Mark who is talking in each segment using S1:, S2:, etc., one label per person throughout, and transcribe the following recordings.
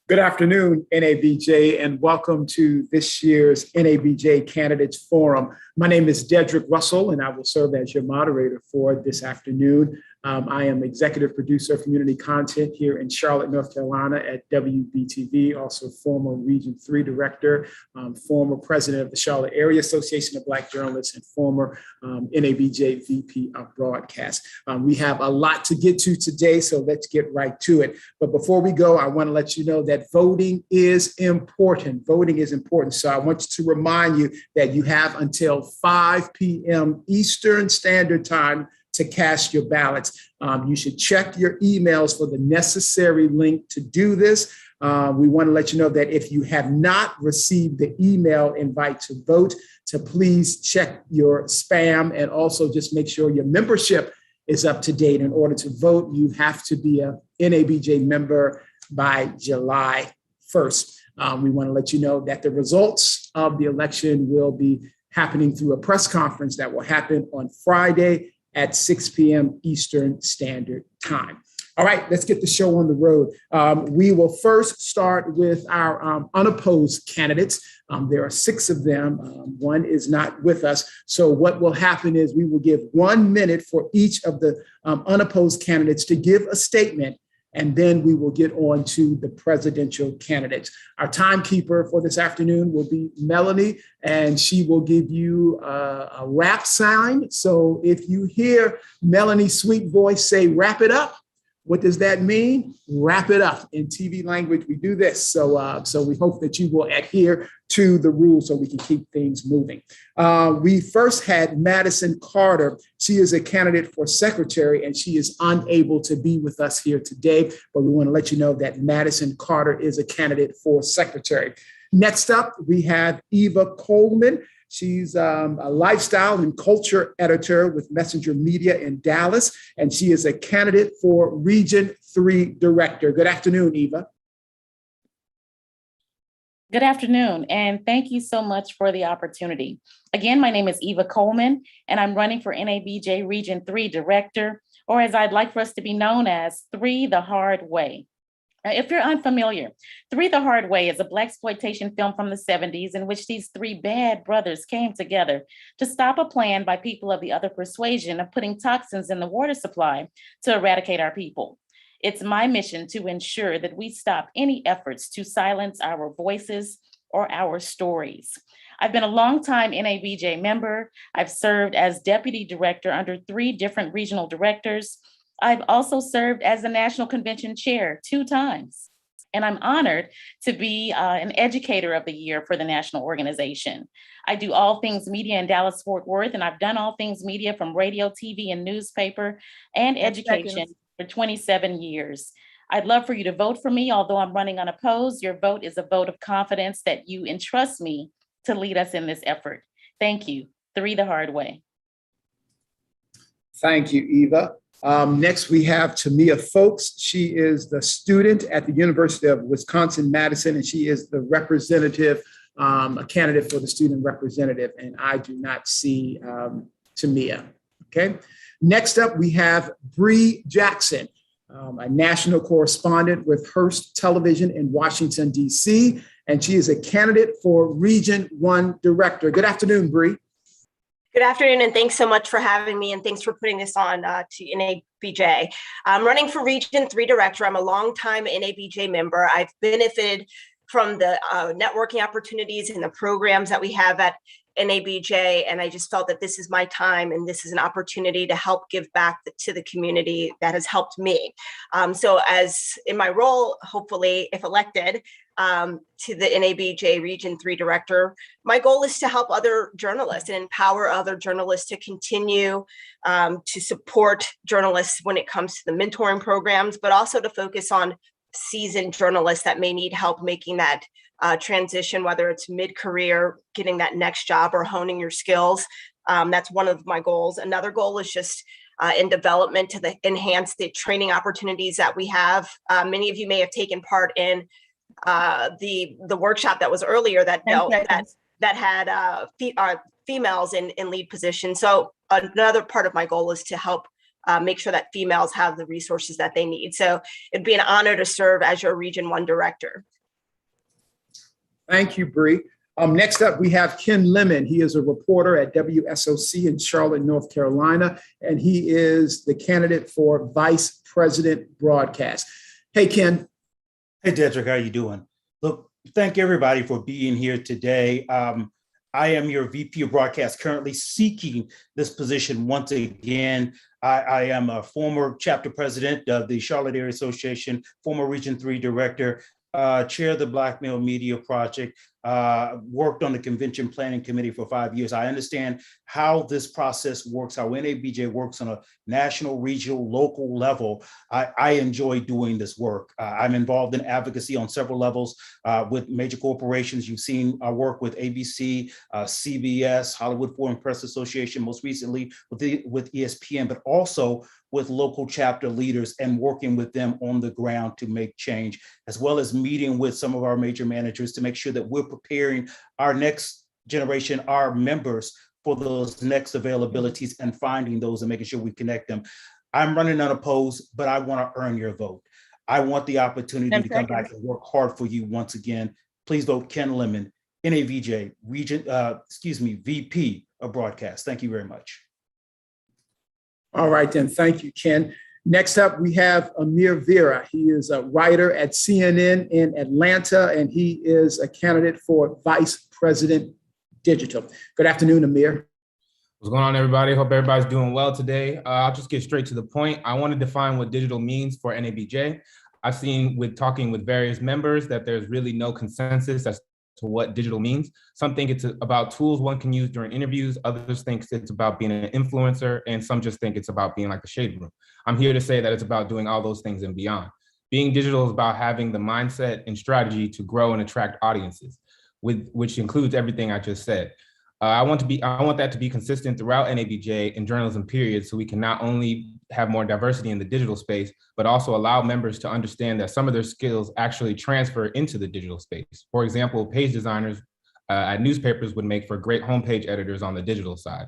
S1: Good afternoon, NABJ, and welcome to this year's NABJ Candidates Forum. My name is Dedrick Russell, and I will serve as your moderator for this afternoon. I am executive producer of community content here in Charlotte, North Carolina at WBTV, also former Region 3 director, former president of the Charlotte Area Association of Black Journalists, and former NABJ VP of broadcast. We have a lot to get to today, so let's get right to it. But before we go, I want to let you know that voting is important. Voting is important. So I want to remind you that you have until 5 p.m. Eastern Standard Time to cast your ballots. You should check your emails for the necessary link to do this. We want to let you know that if you have not received the email invite to vote, to please check your spam, and also just make sure your membership is up to date. In order to vote, you have to be a NABJ member by July 1st. We want to let you know that the results of the election will be happening through a press conference that will happen on Friday at 6 p.m. Eastern Standard Time. All right, let's get the show on the road. We will first start with our unopposed candidates. There are 6 of them. One is not with us. So what will happen is we will give 1 minute for each of the unopposed candidates to give a statement, and then we will get on to the presidential candidates. Our timekeeper for this afternoon will be Melanie, and she will give you a wrap sign. So if you hear Melanie's sweet voice say, "Wrap it up," what does that mean? Wrap it up. In TV language, we do this. So we hope that you will adhere to the rules so we can keep things moving. We first had Madison Carter. She is a candidate for secretary, and she is unable to be with us here today, but we want to let you know that Madison Carter is a candidate for secretary. Next up, we have Eva Coleman. She's a lifestyle and culture editor with Messenger Media in Dallas, and she is a candidate for Region 3 director. Good afternoon, Eva.
S2: Good afternoon, and thank you so much for the opportunity. Again, my name is Eva Coleman, and I'm running for NABJ Region 3 director, or as I'd like for us to be known as, 3 the Hard Way. If you're unfamiliar, 3 the Hard Way is a blaxploitation film from the 70s in which these 3 bad brothers came together to stop a plan by people of the other persuasion of putting toxins in the water supply to eradicate our people. It's my mission to ensure that we stop any efforts to silence our voices or our stories. I've been a longtime NABJ member. I've served as deputy director under 3 different regional directors. I've also served as the National Convention chair 2 times, and I'm honored to be an educator of the year for the national organization. I do all things media in Dallas-Fort Worth, and I've done all things media from radio, TV, and newspaper, and education for 27 years. I'd love for you to vote for me, although I'm running unopposed. Your vote is a vote of confidence that you entrust me to lead us in this effort. Thank you. 3 the Hard Way.
S1: Thank you, Eva. Next, we have Tamia Folks. She is the student at the University of Wisconsin-Madison, and she is the representative, a candidate for the student representative, and I do not see Tamia. Okay. Next up, we have Brie Jackson, a national correspondent with Hearst Television in Washington, D.C., and she is a candidate for Region 1 director. Good afternoon, Brie.
S3: Good afternoon, and thanks so much for having me, and thanks for putting this on to NABJ. I'm running for Region 3 director. I'm a longtime NABJ member. I've benefited from the networking opportunities and the programs that we have at NABJ, and I just felt that this is my time, and this is an opportunity to help give back to the community that has helped me. So as in my role, hopefully, if elected, to the NABJ Region 3 director, my goal is to help other journalists and empower other journalists to continue to support journalists when it comes to the mentoring programs, but also to focus on seasoned journalists that may need help making that transition, whether it's mid-career, getting that next job, or honing your skills. That's one of my goals. Another goal is just in development to enhance the training opportunities that we have. Many of you may have taken part in the workshop that was earlier that had females in lead positions. So another part of my goal is to help make sure that females have the resources that they need. So it'd be an honor to serve as your Region 1 director.
S1: Thank you, Brie. Next up, we have Ken Lemon. He is a reporter at WSOC in Charlotte, North Carolina, and he is the candidate for Vice President Broadcast. Hey, Ken.
S4: Hey, Dedrick, how you doing? Look, thank everybody for being here today. I am your VP of Broadcast, currently seeking this position once again. I am a former chapter president of the Charlotte Area Association, former Region 3 director, chair of the Black Male Media Project, worked on the Convention Planning Committee for 5 years. I understand how this process works, how NABJ works on a national, regional, local level. I enjoy doing this work. I'm involved in advocacy on several levels with major corporations. You've seen our work with ABC, CBS, Hollywood Foreign Press Association, most recently with ESPN, but also with local chapter leaders and working with them on the ground to make change, as well as meeting with some of our major managers to make sure that we're preparing our next generation, our members, for those next availabilities and finding those and making sure we connect them. I'm running unopposed, but I want to earn your vote. I want the opportunity to come back and work hard for you once again. Please vote Ken Lemon, NABJ, VP of Broadcast. Thank you very much.
S1: All right, then. Thank you, Ken. Next up, we have Amir Vera. He is a writer at CNN in Atlanta, and he is a candidate for Vice President Digital. Good afternoon, Amir.
S5: What's going on, everybody? Hope everybody's doing well today. I'll just get straight to the point. I want to define what digital means for NABJ. I've seen with talking with various members that there's really no consensus as to what digital means. Some think it's about tools one can use during interviews. Others think it's about being an influencer, and some just think it's about being like a shade room. I'm here to say that it's about doing all those things and beyond. Being digital is about having the mindset and strategy to grow and attract audiences, which includes everything I just said. I want that to be consistent throughout NABJ and journalism period, so we can not only have more diversity in the digital space, but also allow members to understand that some of their skills actually transfer into the digital space. For example, page designers at newspapers would make for great homepage editors on the digital side.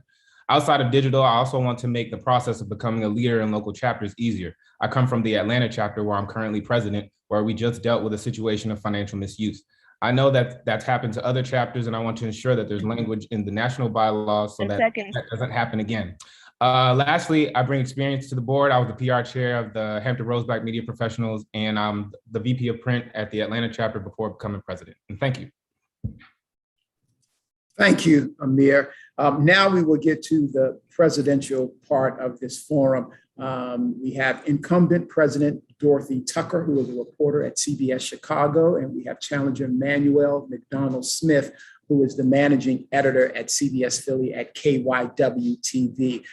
S5: Outside of digital, I also want to make the process of becoming a leader in local chapters easier. I come from the Atlanta chapter, where I'm currently president, where we just dealt with a situation of financial misuse. I know that that's happened to other chapters, and I want to ensure that there's language in the national bylaws so that doesn't happen again. Lastly, I bring experience to the board. I was the PR chair of the Hampton Roads Black Media Professionals, and I'm the VP of print at the Atlanta chapter before becoming president. And thank you.
S1: Thank you, Amir. Now we will get to the presidential part of this forum. We have incumbent President Dorothy Tucker, who is a reporter at CBS Chicago, and we have challenger Emmanuel Macdonald Smith, who is the managing editor at CBS Philly at KYW TV.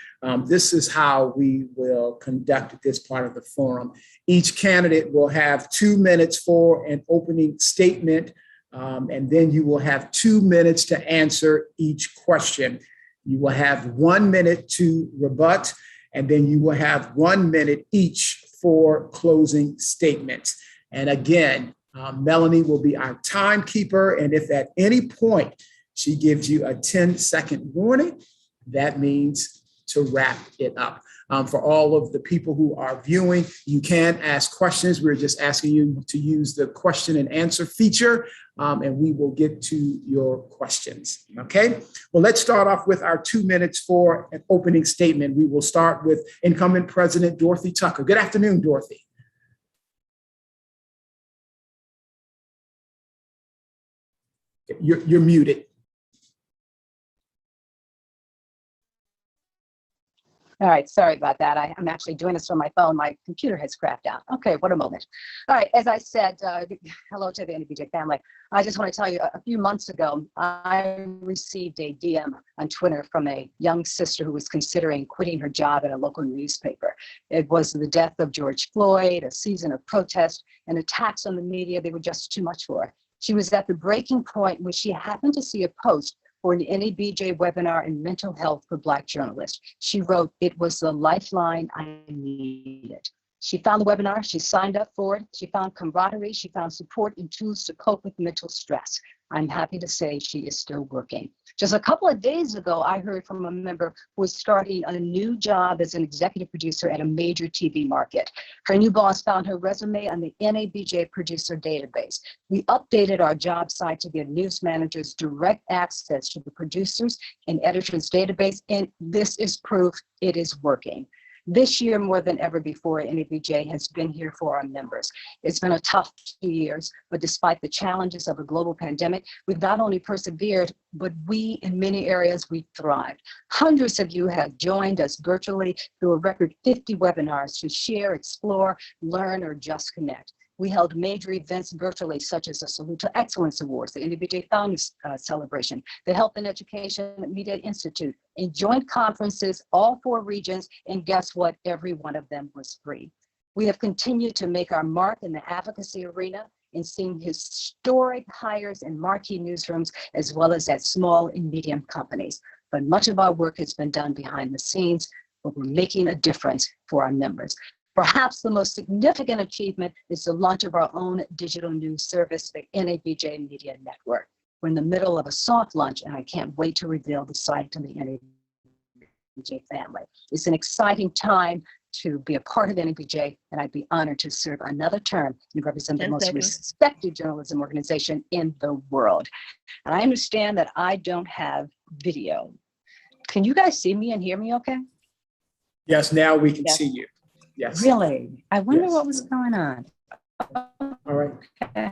S1: This is how we will conduct this part of the forum. Each candidate will have 2 minutes for an opening statement, and then you will have 2 minutes to answer each question. You will have 1 minute to rebut, and then you will have 1 minute each for closing statements. And again, Melanie will be our timekeeper. And if at any point she gives you a 10-second warning, that means to wrap it up. For all of the people who are viewing, you can ask questions. We're just asking you to use the question and answer feature, and we will get to your questions. Okay, well, let's start off with our 2 minutes for an opening statement. We will start with incumbent President Dorothy Tucker. Good afternoon, Dorothy. You're muted.
S6: All right, sorry about that. I'm actually doing this from my phone. My computer has crapped out. Okay, what a moment. All right, as I said, hello to the NABJ family. I just want to tell you, a few months ago, I received a DM on Twitter from a young sister who was considering quitting her job at a local newspaper. It was the death of George Floyd, a season of protest, and attacks on the media. They were just too much for her. She was at the breaking point when she happened to see a post for an NABJ webinar in mental health for Black journalists. She wrote, "It was the lifeline I needed." She found the webinar, she signed up for it, she found camaraderie, she found support and tools to cope with mental stress. I'm happy to say she is still working. Just a couple of days ago, I heard from a member who is starting a new job as an executive producer at a major TV market. Her new boss found her resume on the NABJ producer database. We updated our job site to give news managers direct access to the producers and editors database, and this is proof it is working. This year, more than ever before, NABJ has been here for our members. It's been a tough 2 years, but despite the challenges of a global pandemic, we've not only persevered, but in many areas, we thrived. Hundreds of you have joined us virtually through a record 50 webinars to share, explore, learn, or just connect. We held major events virtually, such as the Salute to Excellence Awards, the NABJ Founders Celebration, the Health and Education Media Institute, and joint conferences, all 4 regions, and guess what? Every one of them was free. We have continued to make our mark in the advocacy arena and seen historic hires in marquee newsrooms, as well as at small and medium companies. But much of our work has been done behind the scenes, but we're making a difference for our members. Perhaps the most significant achievement is the launch of our own digital news service, the NABJ Media Network. We're in the middle of a soft launch, and I can't wait to reveal the site to the NABJ family. It's an exciting time to be a part of NABJ, and I'd be honored to serve another term and represent the most respected journalism organization in the world. And I understand that I don't have video. Can you guys see me and hear me okay?
S1: Yes, now we can see you. Yes.
S6: Really? I wonder
S1: Yes.
S6: what was going on.
S1: All right.
S6: Okay.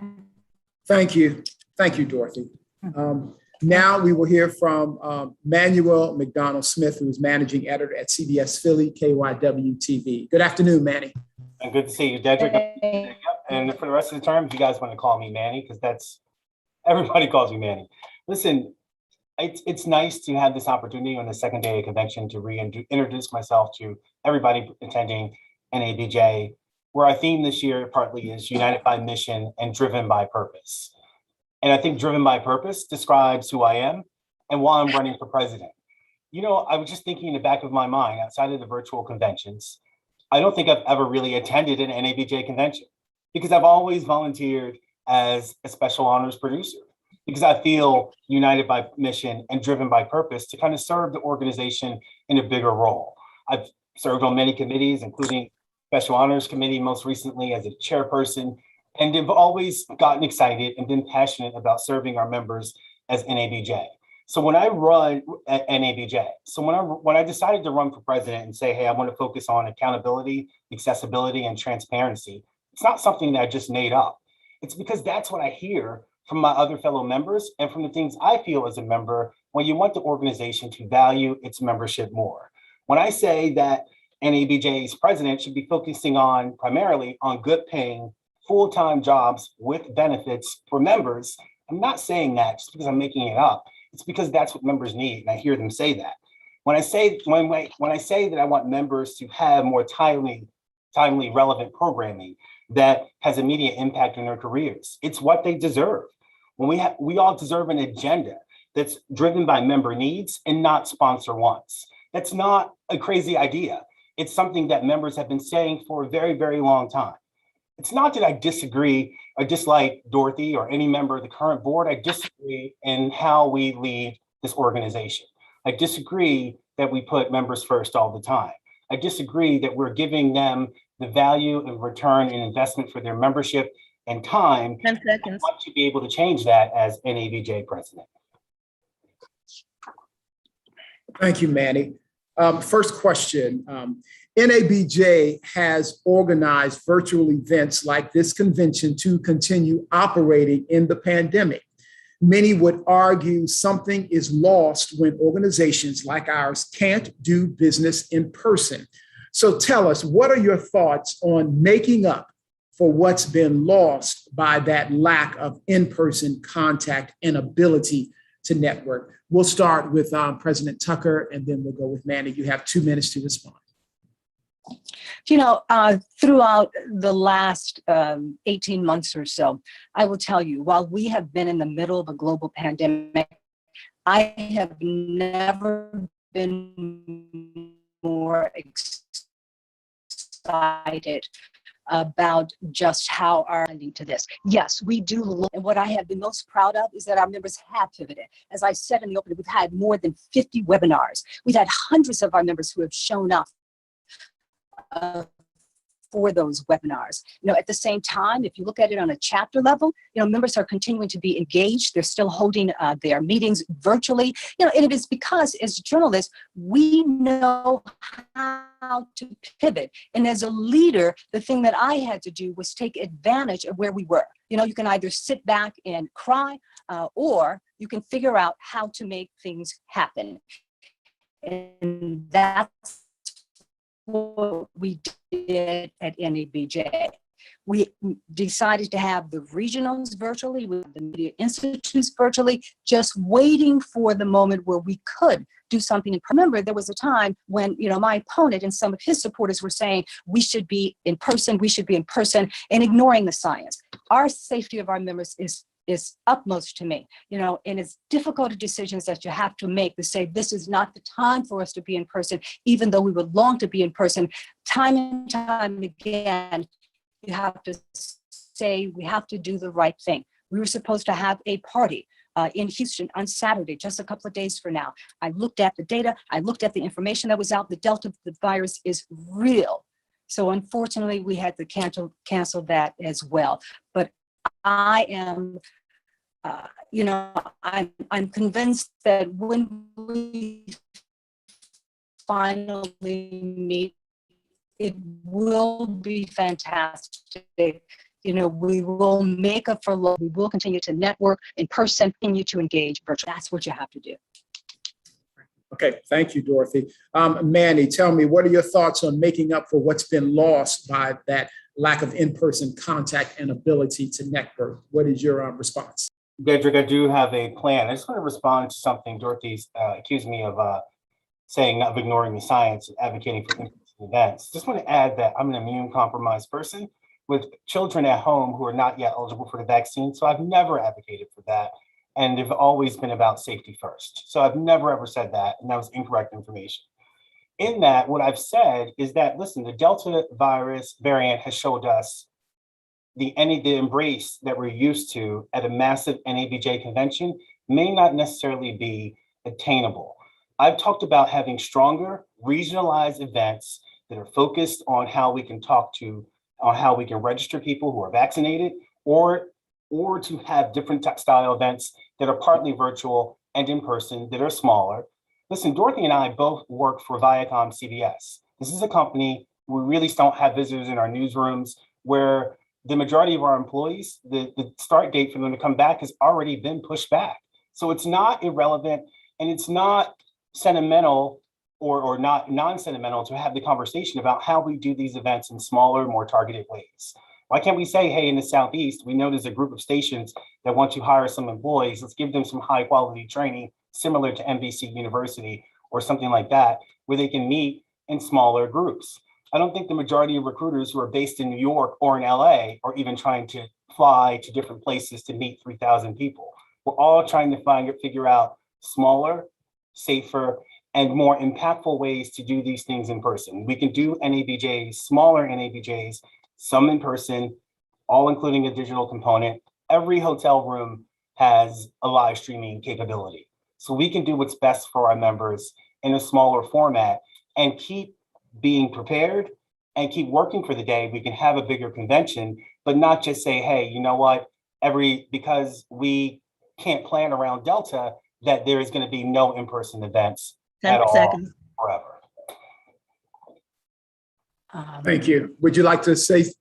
S1: Thank you. Thank you, Dorothy. Now we will hear from Emmanuel Macdonald Smith, who is managing editor at CBS Philly, KYW TV. Good afternoon, Manny.
S7: And good to see you, Dedrick. And for the rest of the term, if you guys want to call me Manny, because everybody calls me Manny. Listen, it's nice to have this opportunity on the second day of convention to reintroduce myself to everybody attending NABJ, where our theme this year partly is United by Mission and Driven by Purpose. And I think Driven by Purpose describes who I am and why I'm running for president. You know, I was just thinking in the back of my mind, outside of the virtual conventions, I don't think I've ever really attended an NABJ convention because I've always volunteered as a special honors producer because I feel united by mission and driven by purpose to kind of serve the organization in a bigger role. I've served on many committees, including Special Honors Committee, most recently as a chairperson, and have always gotten excited and been passionate about serving our members as NABJ. So when I run at NABJ, when I decided to run for president and say, hey, I want to focus on accountability, accessibility, and transparency, it's not something that I just made up. It's because that's what I hear from my other fellow members and from the things I feel as a member when you want the organization to value its membership more. When I say that NABJ's president should be focusing primarily on good paying, full-time jobs with benefits for members, I'm not saying that just because I'm making it up. It's because that's what members need, and I hear them say that. When I say that I want members to have more timely, relevant programming that has immediate impact on their careers, it's what they deserve. We all deserve an agenda that's driven by member needs and not sponsor wants. That's not a crazy idea. It's something that members have been saying for a very, very long time. It's not that I disagree or dislike Dorothy or any member of the current board. I disagree in how we lead this organization. I disagree that we put members first all the time. I disagree that we're giving them the value and return and investment for their membership and time.
S2: 10 seconds.
S7: I want to be able to change that as NABJ president.
S1: Thank you, Manny. First question. NABJ has organized virtual events like this convention to continue operating in the pandemic. Many would argue something is lost when organizations like ours can't do business in person. So tell us, what are your thoughts on making up for what's been lost by that lack of in-person contact and ability to network? We'll start with President Tucker, and then we'll go with Manny. You have 2 minutes to respond.
S6: You know, throughout the last 18 months or so, I will tell you, while we have been in the middle of a global pandemic, I have never been more excited about just how our ending to this. Yes, we do look, and what I have been most proud of is that our members have pivoted. As I said in the opening, we've had more than 50 webinars. We've had hundreds of our members who have shown up for those webinars. At the same time, if you look at it on a chapter level, members are continuing to be engaged. They're still holding their meetings virtually. And it is because as journalists, we know how to pivot. And as a leader, the thing that I had to do was take advantage of where we were. You can either sit back and cry, or you can figure out how to make things happen. And that's what we did at NABJ. We decided to have the regionals virtually, with the media institutes virtually, just waiting for the moment where we could do something. Remember, there was a time when, my opponent and some of his supporters were saying, we should be in person, and ignoring the science. Our safety of our members is utmost to me, and it's difficult decisions that you have to make to say, this is not the time for us to be in person, even though we would long to be in person. Time and time again, you have to say, we have to do the right thing. We were supposed to have a party in Houston on Saturday, just a couple of days from now. I looked at the data, I looked at the information that was out. The Delta virus is real. So unfortunately, we had to cancel that as well. But I am, I'm convinced that when we finally meet, it will be fantastic. We will make up for love. We will continue to network in person, continue to engage virtually. That's what you have to do.
S1: Okay, thank you, Dorothy. Manny, tell me, what are your thoughts on making up for what's been lost by that lack of in-person contact and ability to network? What is your response?
S7: Dedrick, I do have a plan. I just want to respond to something Dorothy's accused me of saying, of ignoring the science and advocating for in-person events. Just want to add that I'm an immune compromised person with children at home who are not yet eligible for the vaccine. So I've never advocated for that. And they've always been about safety first. So I've never ever said that, and that was incorrect information. In that, what I've said is that, listen, the Delta virus variant has showed us the embrace that we're used to at a massive NABJ convention may not necessarily be attainable. I've talked about having stronger regionalized events that are focused on how we can how we can register people who are vaccinated, or to have different style events that are partly virtual and in person that are smaller. Listen, Dorothy and I both work for Viacom CBS. This is a company, we really don't have visitors in our newsrooms, where the majority of our employees, the start date for them to come back has already been pushed back. So it's not irrelevant, and it's not sentimental or not non-sentimental to have the conversation about how we do these events in smaller, more targeted ways. Why can't we say, hey, in the Southeast, we know there's a group of stations that want to hire some employees. Let's give them some high quality training, similar to NBC University or something like that, where they can meet in smaller groups. I don't think the majority of recruiters who are based in New York or in LA are even trying to fly to different places to meet 3,000 people. We're all trying to figure out smaller, safer, and more impactful ways to do these things in person. We can do NABJs, smaller NABJs, some in person, all including a digital component. Every hotel room has a live streaming capability. So we can do what's best for our members in a smaller format and keep being prepared and keep working for the day. We can have a bigger convention, but not just say, hey, you know what, because we can't plan around Delta, that there is going to be no in-person events at all forever.
S1: Thank you. Would you like to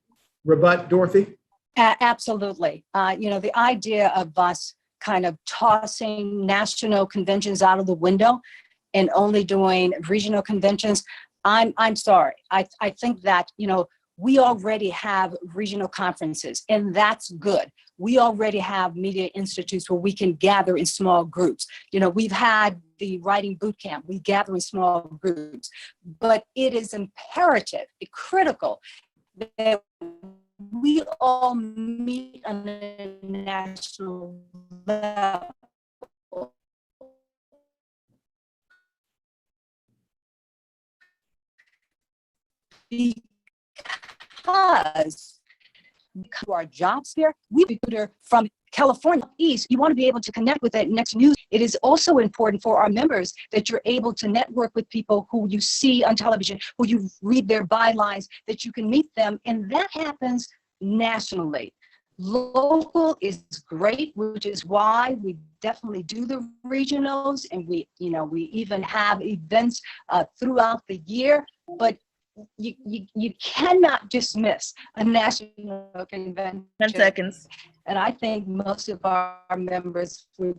S1: rebut, Dorothy?
S6: Absolutely. The idea of us kind of tossing national conventions out of the window and only doing regional conventions, I'm sorry. I think that, we already have regional conferences, and that's good. We already have media institutes where we can gather in small groups. We've had the writing boot camp. We gather in small groups, but it is imperative, critical that we all meet on a national level. because our jobs here, we recruiter from California East, you want to be able to connect with that next news. It is also important for our members that you're able to network with people who you see on television, who you read their bylines, that you can meet them. And that happens nationally. Local is great, which is why we definitely do the regionals, and we even have events throughout the year. But you cannot dismiss a national convention.
S8: 10 seconds.
S6: And I think most of our members would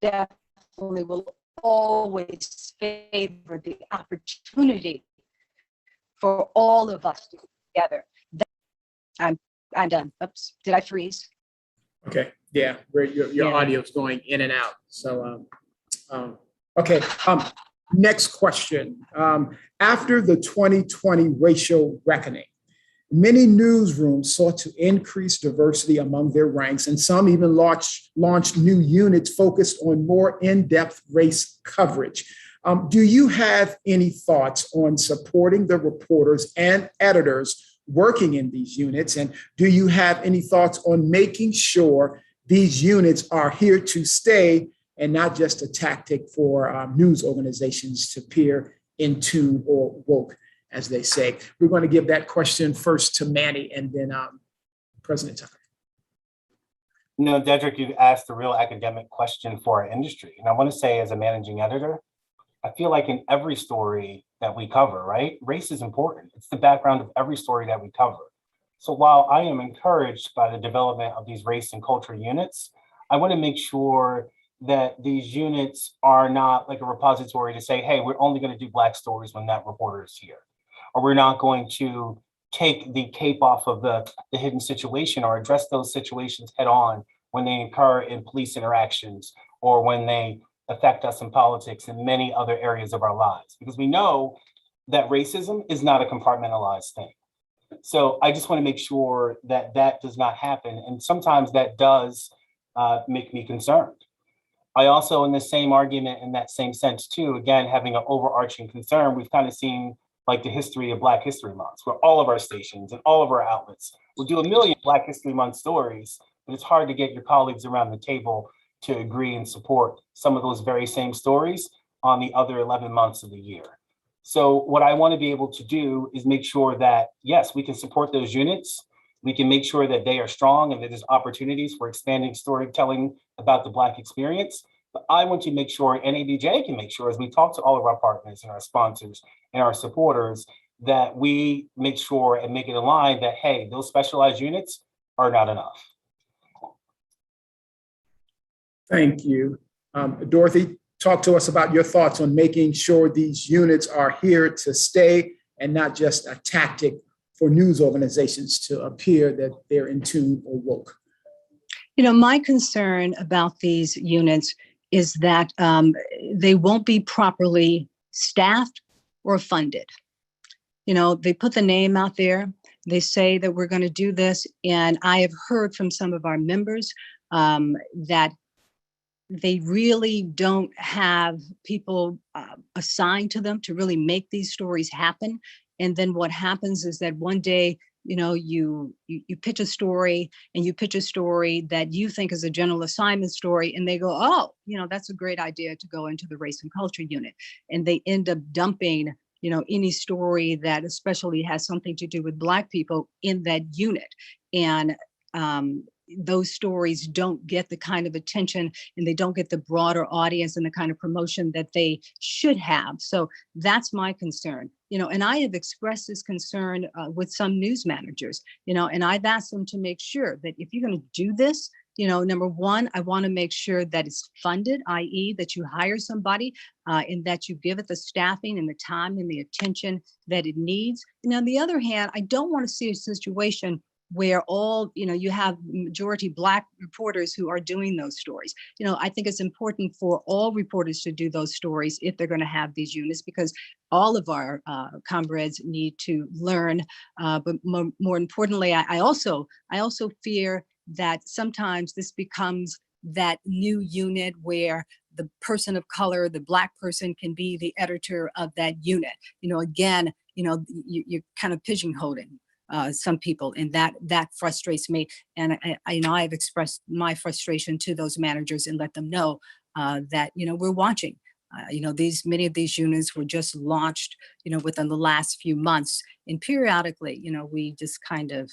S6: definitely will always favor the opportunity for all of us to get together. I'm done. Oops, did I freeze?
S1: Okay, yeah, where your
S6: Yeah.
S1: audio's going in and out. So, okay, next question. After the 2020 racial reckoning, many newsrooms sought to increase diversity among their ranks, and some even launched new units focused on more in-depth race coverage. Do you have any thoughts on supporting the reporters and editors working in these units? And do you have any thoughts on making sure these units are here to stay and not just a tactic for news organizations to peer into or woke, as they say? We're going to give that question first to Manny and then President Tucker.
S7: No, Dedrick, you've asked a real academic question for our industry. And I want to say, as a managing editor, I feel like in every story that we cover, right, race is important. It's the background of every story that we cover. So while I am encouraged by the development of these race and culture units, I want to make sure that these units are not like a repository to say, hey, we're only going to do Black stories when that reporter is here. Or we're not going to take the cape off of the hidden situation or address those situations head on when they occur in police interactions or when they affect us in politics and many other areas of our lives, because we know that racism is not a compartmentalized thing. So I just want to make sure that that does not happen. And sometimes that does make me concerned. I also, in the same argument, in that same sense too, again, having an overarching concern, we've kind of seen like the history of Black History Month, where all of our stations and all of our outlets will do a million Black History Month stories, but it's hard to get your colleagues around the table to agree and support some of those very same stories on the other 11 months of the year. So what I want to be able to do is make sure that, yes, we can support those units. We can make sure that they are strong and that there's opportunities for expanding storytelling about the Black experience. But I want to make sure, NABJ can make sure, as we talk to all of our partners and our sponsors and our supporters, that we make sure and make it aligned that, hey, those specialized units are not enough.
S1: Thank you. Dorothy, talk to us about your thoughts on making sure these units are here to stay and not just a tactic for news organizations to appear that they're in tune or woke.
S6: You know, my concern about these units is that they won't be properly staffed or funded. You know, they put the name out there. They say that we're going to do this. And I have heard from some of our members that they really don't have people assigned to them to really make these stories happen. And then what happens is that one day, you know, you pitch a story and you pitch a story that you think is a general assignment story, and they go, oh, you know, that's a great idea to go into the race and culture unit. And they end up dumping, you know, any story that especially has something to do with Black people in that unit. And those stories don't get the kind of attention and they don't get the broader audience and the kind of promotion that they should have. So that's my concern, you know, and I have expressed this concern with some news managers, you know, and I've asked them to make sure that if you're going to do this, you know, number one, I want to make sure that it's funded, i.e. that you hire somebody and that you give it the staffing and the time and the attention that it needs. And on the other hand, I don't want to see a situation where all, you know, you have majority Black reporters who are doing those stories. You know, I think it's important for all reporters to do those stories if they're going to have these units, because all of our comrades need to learn. But more importantly, I also fear that sometimes this becomes that new unit where the person of color, the Black person, can be the editor of that unit. You know, again, you know, you're kind of pigeonholing some people, and that frustrates me. And I've expressed my frustration to those managers and let them know that we're watching. Many of these units were just launched, within the last few months, and periodically, we just kind of,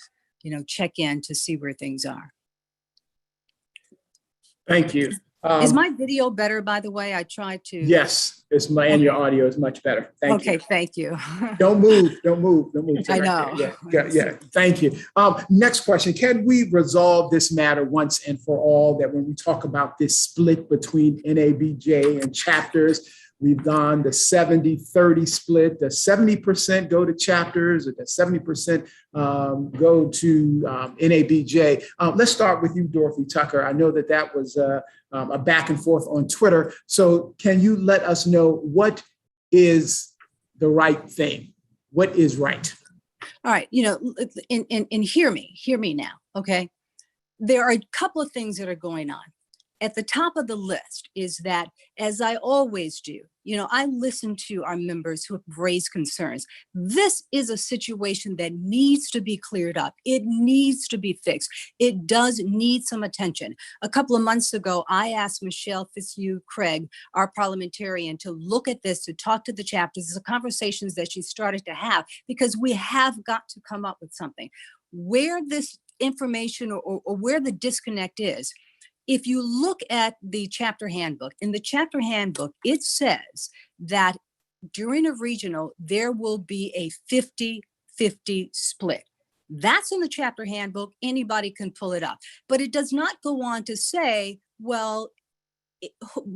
S6: check in to see where things are.
S1: Thank you.
S6: Is my video better, by the way? I tried to.
S1: Yes, and your audio is much better. Thank you.
S6: Okay, thank you.
S1: Don't move.
S6: I know.
S1: Yeah. Thank you. Next question. Can we resolve this matter once and for all, that when we talk about this split between NABJ and chapters, we've gone the 70-30 split, the 70% go to chapters, or the 70% go to NABJ. Let's start with you, Dorothy Tucker. I know that was a back and forth on Twitter. So can you let us know what is the right thing? What is right?
S6: All right, and hear me now, okay? There are a couple of things that are going on. At the top of the list is that, as I always do, I listen to our members who have raised concerns. This is a situation that needs to be cleared up. It needs to be fixed. It does need some attention. A couple of months ago, I asked Michelle Fitzhugh Craig, our parliamentarian, to look at this, to talk to the chapters, the conversations that she started to have, because we have got to come up with something. Where this information or where the disconnect is, if you look at the chapter handbook, in the chapter handbook, it says that during a regional, there will be a 50-50 split. That's in the chapter handbook. Anybody can pull it up. But it does not go on to say, well,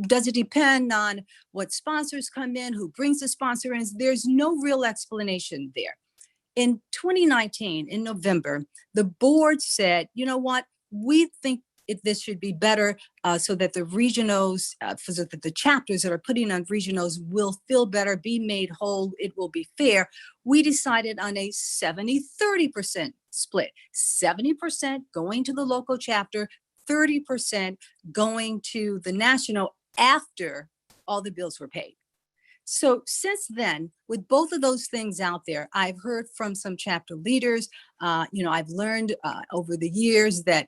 S6: does it depend on what sponsors come in, who brings the sponsor in? There's no real explanation there. In 2019, in November, the board said, you know what, we think this should be better so that the regionals, so that the chapters that are putting on regionals will feel better, be made whole, it will be fair. We decided on a 70-30% split, 70% going to the local chapter, 30% going to the national after all the bills were paid. So since then, with both of those things out there, I've heard from some chapter leaders, I've learned over the years that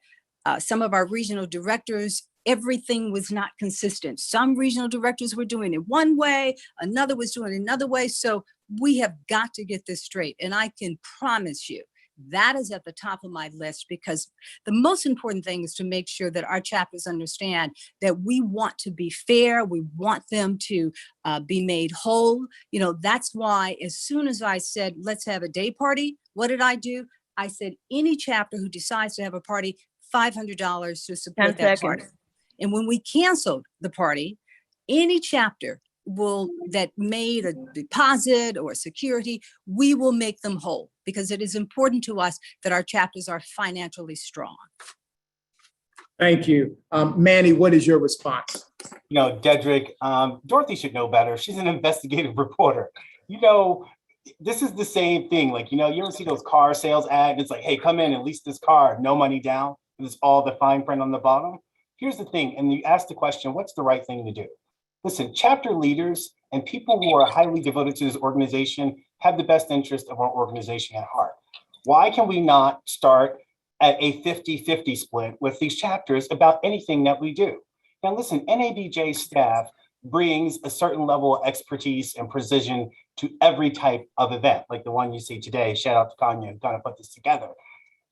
S6: some of our regional directors, everything was not consistent. Some regional directors were doing it one way, another was doing it another way. So we have got to get this straight. And I can promise you that is at the top of my list, because the most important thing is to make sure that our chapters understand that we want to be fair. We want them to be made whole. That's why as soon as I said, let's have a day party, what did I do? I said, any chapter who decides to have a party, $500 to support that party. And when we canceled the party, any chapter that made a deposit or security, we will make them whole, because it is important to us that our chapters are financially strong.
S1: Thank you. Manny, what is your response?
S7: Dedrick, Dorothy should know better. She's an investigative reporter. This is the same thing. You ever see those car sales ads? It's like, hey, come in and lease this car, no money down. It's all the fine print on the bottom. Here's the thing, and you ask the question, what's the right thing to do? Listen, chapter leaders and people who are highly devoted to this organization have the best interest of our organization at heart. Why can we not start at a 50-50 split with these chapters about anything that we do? Now, listen, NABJ staff brings a certain level of expertise and precision to every type of event, like the one you see today. Shout out to Kanya, who kind of put this together.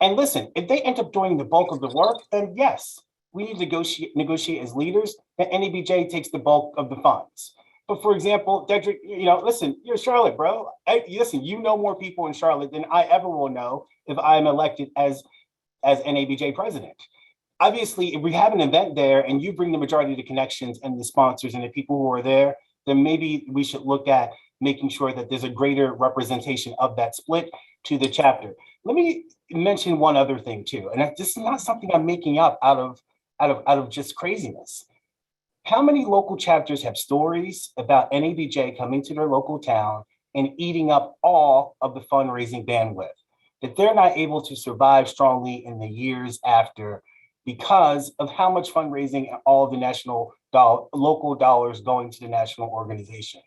S7: And listen, if they end up doing the bulk of the work, then yes, we need to negotiate as leaders that NABJ takes the bulk of the funds. But for example, Dedrick, listen, you're Charlotte, bro. Listen, you know more people in Charlotte than I ever will know if I'm elected as NABJ president. Obviously, if we have an event there and you bring the majority of the connections and the sponsors and the people who are there, then maybe we should look at making sure that there's a greater representation of that split to the chapter. Let me mention one other thing too, and this is not something I'm making up out of just craziness. How many local chapters have stories about NABJ coming to their local town and eating up all of the fundraising bandwidth, that they're not able to survive strongly in the years after because of how much fundraising and all of the local dollars going to the national organization?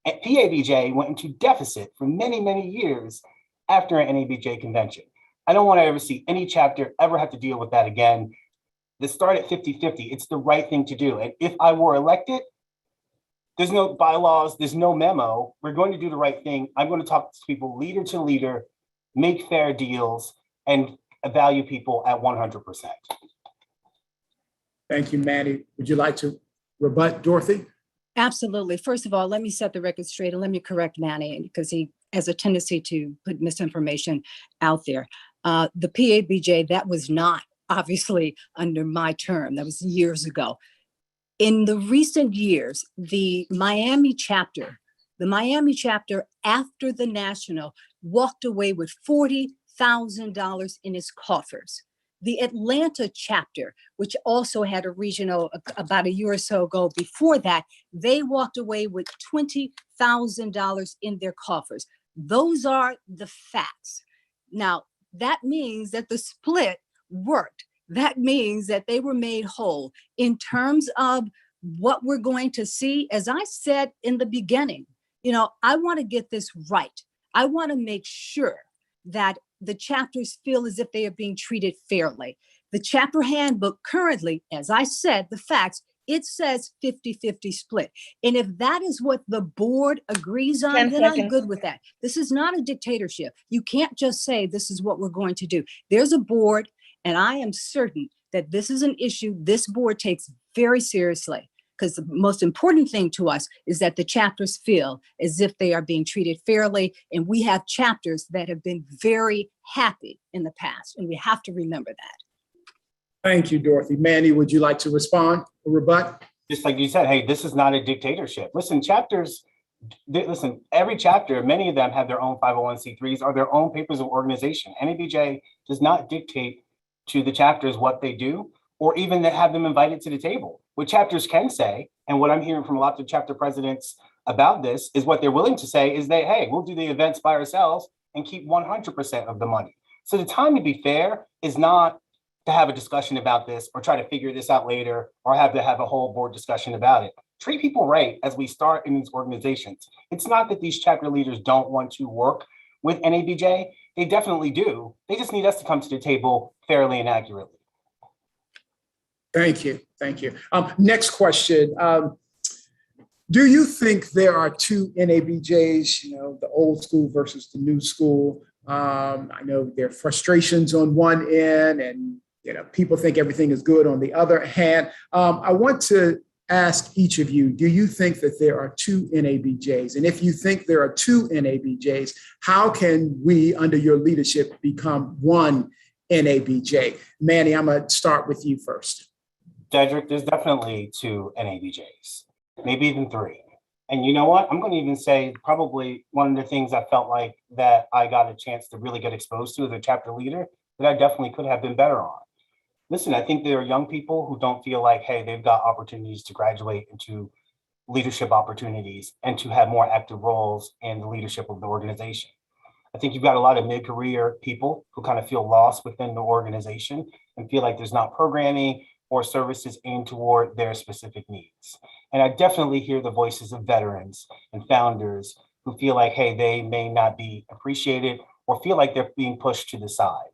S7: And PABJ went into deficit for many, many years after an NABJ convention. I don't want to ever see any chapter ever have to deal with that again. Let's start at 50-50. It's the right thing to do. And if I were elected, there's no bylaws, there's no memo. We're going to do the right thing. I'm going to talk to people leader to leader, make fair deals, and value people at 100%.
S1: Thank you, Manny. Would you like to rebut, Dorothy?
S6: Absolutely. First of all, let me set the record straight and let me correct Manny because he has a tendency to put misinformation out there. The PABJ, that was not obviously under my term. That was years ago. In the recent years, the Miami chapter after the national walked away with $40,000 in its coffers. The Atlanta chapter, which also had a regional about a year or so ago before that, they walked away with $20,000 in their coffers. Those are the facts. Now, that means that the split worked. That means that they were made whole. In terms of what we're going to see, as I said in the beginning, I want to get this right. I want to make sure that the chapters feel as if they are being treated fairly. The chapter handbook currently, as I said, the facts, it says 50-50 split. And if that is what the board agrees on,
S2: 10
S6: then
S2: seconds.
S6: I'm good with that. This is not a dictatorship. You can't just say this is what we're going to do. There's a board, and I am certain that this is an issue this board takes very seriously, because the most important thing to us is that the chapters feel as if they are being treated fairly. And we have chapters that have been very happy in the past, and we have to remember that.
S1: Thank you, Dorothy. Manny, would you like to respond or rebut?
S7: Just like you said, hey, this is not a dictatorship. Listen, every chapter, many of them have their own 501c3s or their own papers of organization. NABJ does not dictate to the chapters what they do, or even to have them invited to the table. What chapters can say, and what I'm hearing from a lot of chapter presidents about this, is what they're willing to say is that, hey, we'll do the events by ourselves and keep 100% of the money. So the time to be fair is not to have a discussion about this or try to figure this out later or have to have a whole board discussion about it. Treat people right as we start in these organizations. It's not that these chapter leaders don't want to work with NABJ. They definitely do. They just need us to come to the table fairly and accurately.
S1: Thank you. Thank you. Next question. Do you think there are two NABJs, the old school versus the new school? I know there are frustrations on one end and people think everything is good on the other hand. I want to ask each of you, do you think that there are two NABJs? And if you think there are two NABJs, how can we, under your leadership, become one NABJ? Manny, I'm going to start with you first.
S7: Dedrick, there's definitely two NABJs, maybe even three. And you know what? I'm going to even say probably one of the things I felt like that I got a chance to really get exposed to as a chapter leader that I definitely could have been better on. Listen, I think there are young people who don't feel like, hey, they've got opportunities to graduate into leadership opportunities and to have more active roles in the leadership of the organization. I think you've got a lot of mid-career people who kind of feel lost within the organization and feel like there's not programming or services aimed toward their specific needs. And I definitely hear the voices of veterans and founders who feel like, hey, they may not be appreciated or feel like they're being pushed to the side.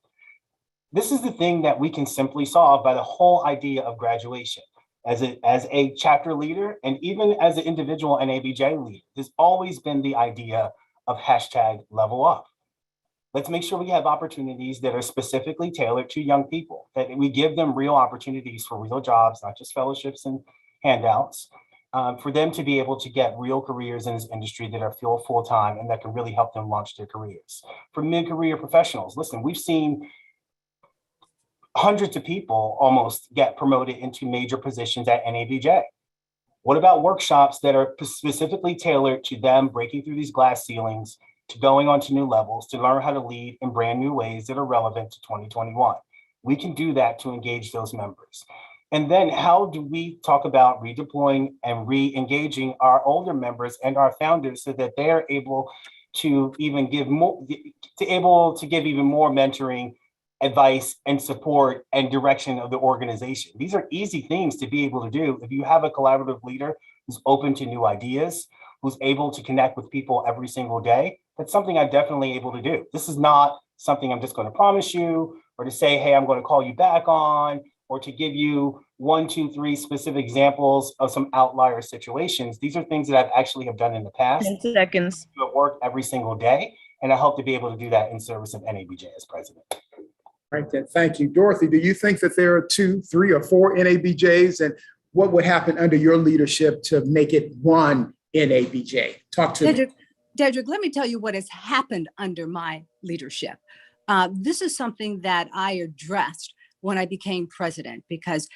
S7: This is the thing that we can simply solve by the whole idea of graduation. As a chapter leader, and even as an individual NABJ leader, there's always been the idea of #level up. Let's make sure we have opportunities that are specifically tailored to young people, that we give them real opportunities for real jobs, not just fellowships and handouts, for them to be able to get real careers in this industry that are full-time and that can really help them launch their careers. For mid-career professionals, listen, we've seen hundreds of people almost get promoted into major positions at NABJ. What about workshops that are specifically tailored to them breaking through these glass ceilings, to going on to new levels, to learn how to lead in brand new ways that are relevant to 2021? We can do that to engage those members. And then how do we talk about redeploying and re-engaging our older members and our founders so that they're able to even give more, to give even more mentoring, advice, and support and direction of the organization? These are easy things to be able to do if you have a collaborative leader who's open to new ideas, who's able to connect with people every single day. that's something I'm definitely able to do. This is not something I'm just going to promise you or to say, hey, I'm going to call you back on, or to give you 1, 2, 3 specific examples of some outlier situations. These are things that I've actually have done in the past.
S8: 10 seconds.
S7: I do at work every single day, and I hope to be able to do that in service of NABJ as president.
S1: Right then, thank you. Dorothy, do you think that there are 2, 3, or 4 NABJs, and what would happen under your leadership to make it one NABJ? Talk to me.
S9: Dedrick, let me tell you what has happened under my leadership. This is something that I addressed when I became president, because,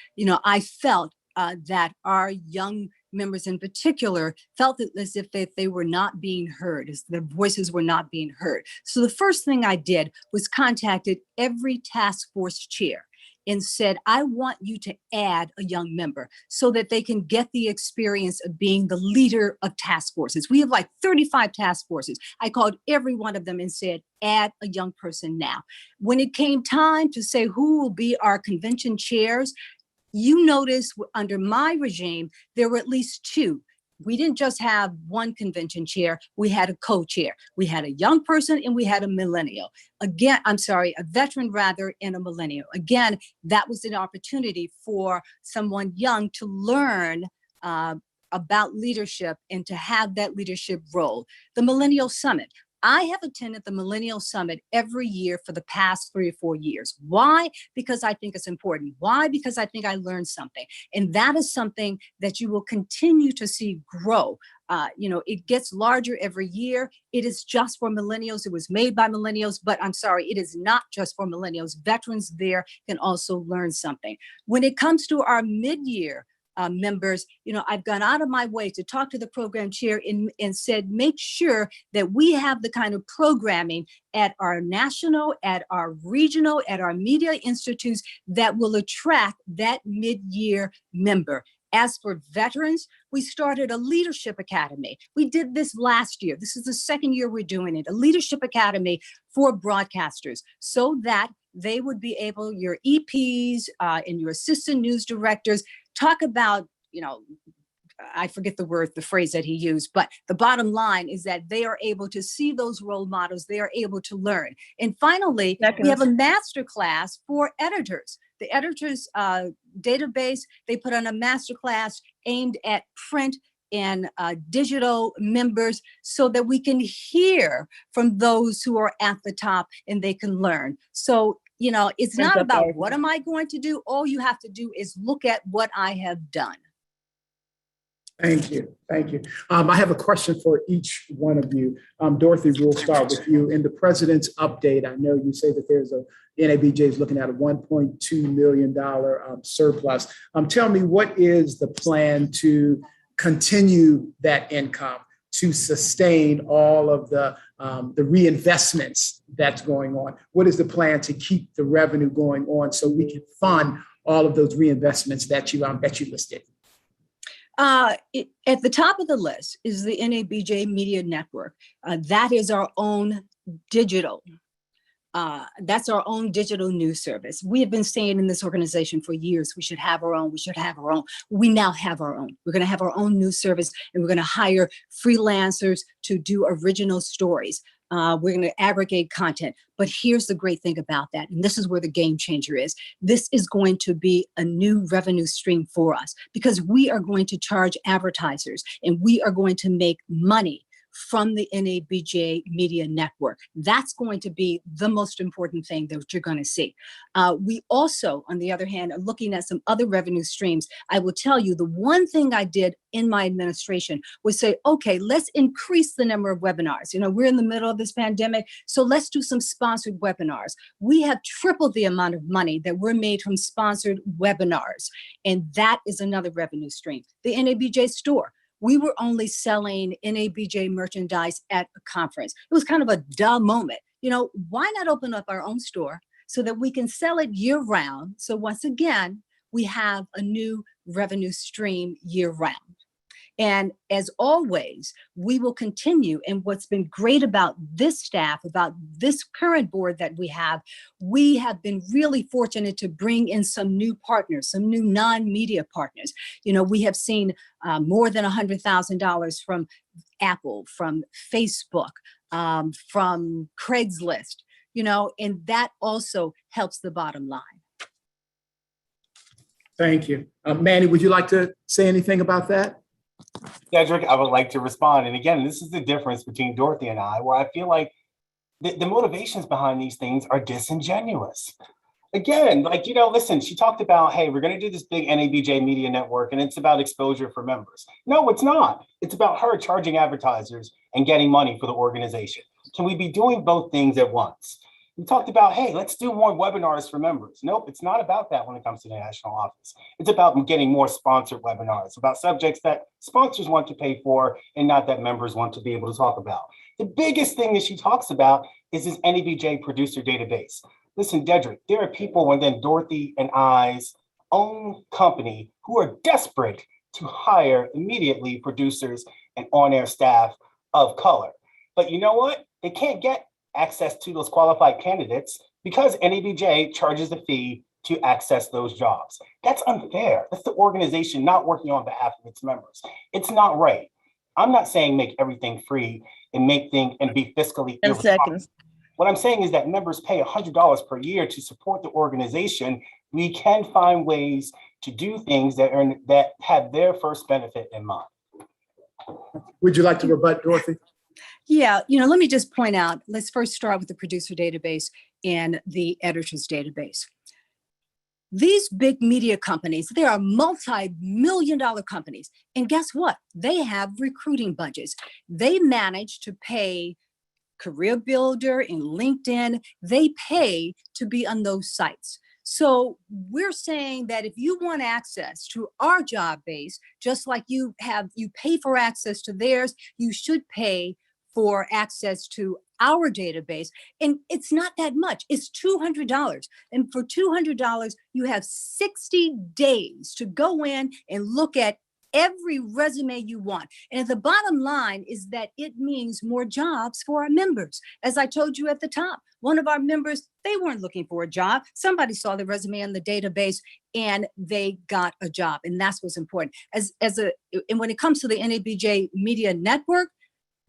S9: I felt that our young members in particular felt as if they were not being heard, as their voices were not being heard. So the first thing I did was contacted every task force chair and said, I want you to add a young member so that they can get the experience of being the leader of task forces. We have like 35 task forces. I called every one of them and said, add a young person now. When it came time to say who will be our convention chairs, you notice under my regime, there were at least 2. We didn't just have one convention chair, we had a co-chair. We had a young person and we had a millennial. A veteran rather, and a millennial. Again, that was an opportunity for someone young to learn about leadership and to have that leadership role. The Millennial Summit. I have attended the Millennial Summit every year for the past 3 or 4 years. Why? Because I think it's important. Why? Because I think I learned something. And that is something that you will continue to see grow. It gets larger every year. It is just for millennials. It was made by millennials, but I'm sorry, it is not just for millennials. Veterans there can also learn something. When it comes to our mid-year members, I've gone out of my way to talk to the program chair and said, make sure that we have the kind of programming at our national, at our regional, at our media institutes that will attract that mid-year member. As for veterans, we started a leadership academy. We did this last year. This is the second year we're doing it, a leadership academy for broadcasters so that they would be able, your EPs and your assistant news directors, talk about, I forget the phrase that he used, but the bottom line is that they are able to see those role models. They are able to learn. And finally, we have a master class for editors. The editors database, they put on a master class aimed at print and digital members so that we can hear from those who are at the top and they can learn. So, it's not about what am I going to do? All you have to do is look at what I have done.
S1: Thank you. Thank you. I have a question for each one of you. Dorothy, we'll start with you. In the president's update, I know you say that there's NABJ is looking at a $1.2 million surplus. Tell me, what is the plan to continue that income, to sustain all of the reinvestments that's going on? What is the plan to keep the revenue going on so we can fund all of those reinvestments that you listed?
S9: At the top of the list is the NABJ Media Network. That is our own digital. That's our own digital news service. We have been saying in this organization for years, we should have our own, we should have our own. We now have our own. We're going to have our own news service, and we're going to hire freelancers to do original stories. We're going to aggregate content. But here's the great thing about that, and this is where the game changer is. This is going to be a new revenue stream for us because we are going to charge advertisers and we are going to make money from the NABJ Media Network. That's going to be the most important thing that you're going to see. We also, on the other hand, are looking at some other revenue streams. I will tell you, the one thing I did in my administration was say, okay, let's increase the number of webinars. We're in the middle of this pandemic, so let's do some sponsored webinars. We have tripled the amount of money that we're made from sponsored webinars, and that is another revenue stream. The NABJ store. We were only selling NABJ merchandise at a conference. It was kind of a duh moment. Why not open up our own store so that we can sell it year round? So once again, we have a new revenue stream year round. And as always, we will continue. And what's been great about this staff, about this current board that we have been really fortunate to bring in some new partners, some new non-media partners. We have seen more than $100,000 from Apple, from Facebook, from Craigslist, and that also helps the bottom line.
S1: Thank you. Manny, would you like to say anything about that?
S7: Cedric, I would like to respond. And again, this is the difference between Dorothy and I, where I feel like the motivations behind these things are disingenuous. Again, listen, she talked about, hey, we're going to do this big NABJ media network and it's about exposure for members. No, it's not. It's about her charging advertisers and getting money for the organization. Can we be doing both things at once? We talked about, hey, let's do more webinars for members. Nope, it's not about that when it comes to the national office. It's about getting more sponsored webinars, about subjects that sponsors want to pay for and not that members want to be able to talk about. The biggest thing that she talks about is this NABJ producer database. Listen, Dedrick, there are people within Dorothy and I's own company who are desperate to hire immediately producers and on-air staff of color. But you know what? They can't get access to those qualified candidates because NABJ charges a fee to access those jobs. That's unfair. That's the organization not working on behalf of its members. It's not right. I'm not saying make everything free and make things and be fiscally
S2: 10 seconds.
S7: What I'm saying is that members pay $100 per year to support the organization. We can find ways to do things that have their first benefit in mind.
S1: Would you like to rebut, Dorothy?
S9: Yeah, let me just point out, let's first start with the producer database and the editors database. These big media companies, they are multi-million-dollar companies. And guess what? They have recruiting budgets. They manage to pay Career Builder and LinkedIn. They pay to be on those sites. So we're saying that if you want access to our job base, just like you pay for access to theirs, you should pay for access to our database. And it's not that much. It's $200. And for $200, you have 60 days to go in and look at every resume you want. And the bottom line is that it means more jobs for our members. As I told you at the top, one of our members, they weren't looking for a job. Somebody saw the resume in the database and they got a job. And that's what's important. And when it comes to the NABJ Media Network,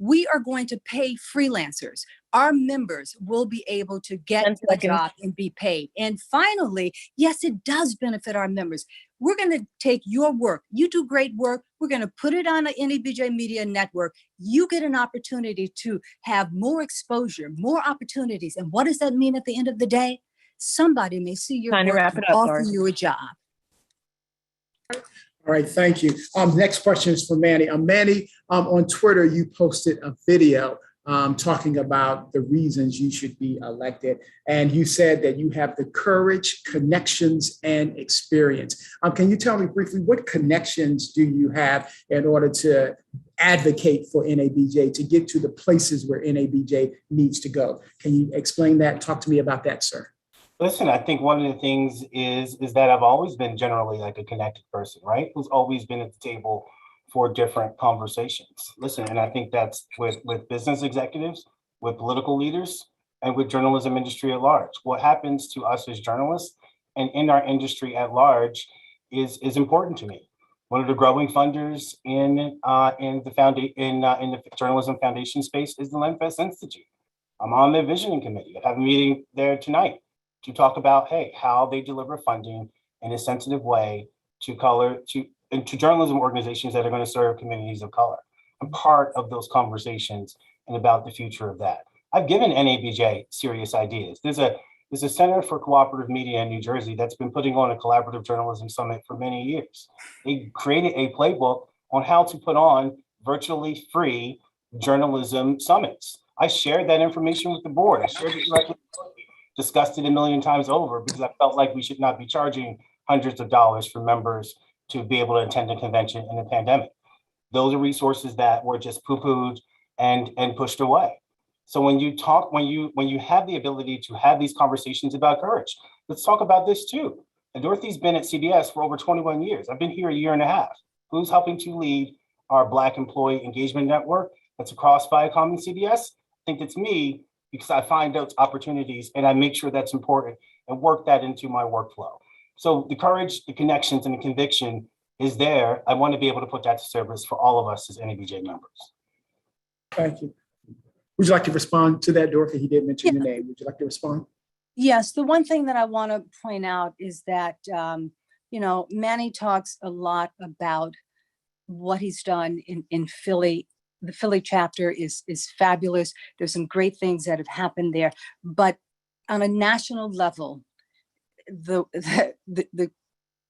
S9: we are going to pay freelancers. Our members will be able to get a job and be paid. And finally, yes, it does benefit our members. We're going to take your work. You do great work. We're going to put it on an NABJ Media Network. You get an opportunity to have more exposure, more opportunities. And what does that mean at the end of the day? Somebody may see your work and offer you a job.
S1: All right, thank you. Next question is for Manny. Manny, on Twitter, you posted a video talking about the reasons you should be elected. And you said that you have the courage, connections, and experience. Can you tell me briefly, what connections do you have in order to advocate for NABJ, to get to the places where NABJ needs to go? Can you explain that? Talk to me about that, sir.
S7: Listen, I think one of the things is that I've always been generally like a connected person, right? Who's always been at the table for different conversations. Listen, and I think that's with business executives, with political leaders, and with journalism industry at large. What happens to us as journalists and in our industry at large is important to me. One of the growing funders in the journalism foundation space is the Lenfest Institute. I'm on their visioning committee. I have a meeting there tonight to talk about, hey, how they deliver funding in a sensitive way to journalism organizations that are going to serve communities of color. I'm part of those conversations and about the future of that. I've given NABJ serious ideas. There's a Center for Cooperative Media in New Jersey that's been putting on a collaborative journalism summit for many years. They created a playbook on how to put on virtually free journalism summits. I shared that information with the board. I shared it directly, discussed it a million times over because I felt like we should not be charging hundreds of dollars for members to be able to attend a convention in a pandemic. Those are resources that were just poo-pooed and pushed away. So when you have the ability to have these conversations about courage, let's talk about this too. And Dorothy's been at CBS for over 21 years. I've been here a year and a half. Who's helping to lead our Black Employee Engagement Network that's across Viacom and CBS? I think it's me, because I find those opportunities and I make sure that's important and work that into my workflow. So the courage, the connections, and the conviction is there. I want to be able to put that to service for all of us as NABJ members.
S1: Thank you. Would you like to respond to that, Dorothy? He did mention your name. Would you like to respond?
S9: Yes, the one thing that I want to point out is that, Manny talks a lot about what he's done in Philly. The Philly chapter is fabulous. There's some great things that have happened there, but on a national level, the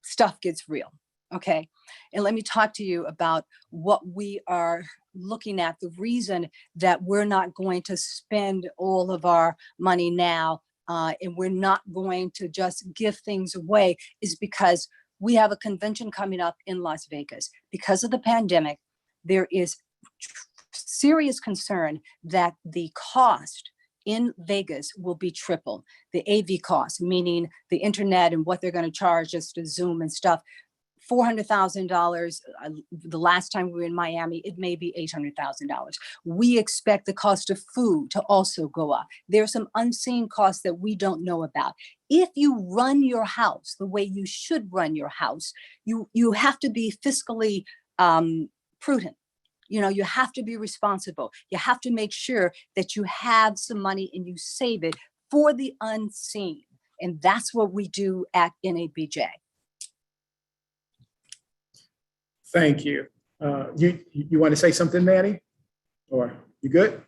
S9: stuff gets real. Okay. And let me talk to you about what we are looking at. The reason that we're not going to spend all of our money now, and we're not going to just give things away, is because we have a convention coming up in Las Vegas. Because of the pandemic, there is serious concern that the cost in Vegas will be triple. The AV cost, meaning the internet and what they're going to charge us to Zoom and stuff. $400,000. The last time we were in Miami, it may be $800,000. We expect the cost of food to also go up. There are some unseen costs that we don't know about. If you run your house the way you should run your house, you have to be fiscally prudent. You have to be responsible. You have to make sure that you have some money and you save it for the unseen. And that's what we do at NABJ.
S1: Thank you. You want to say something, Manny? Or you good?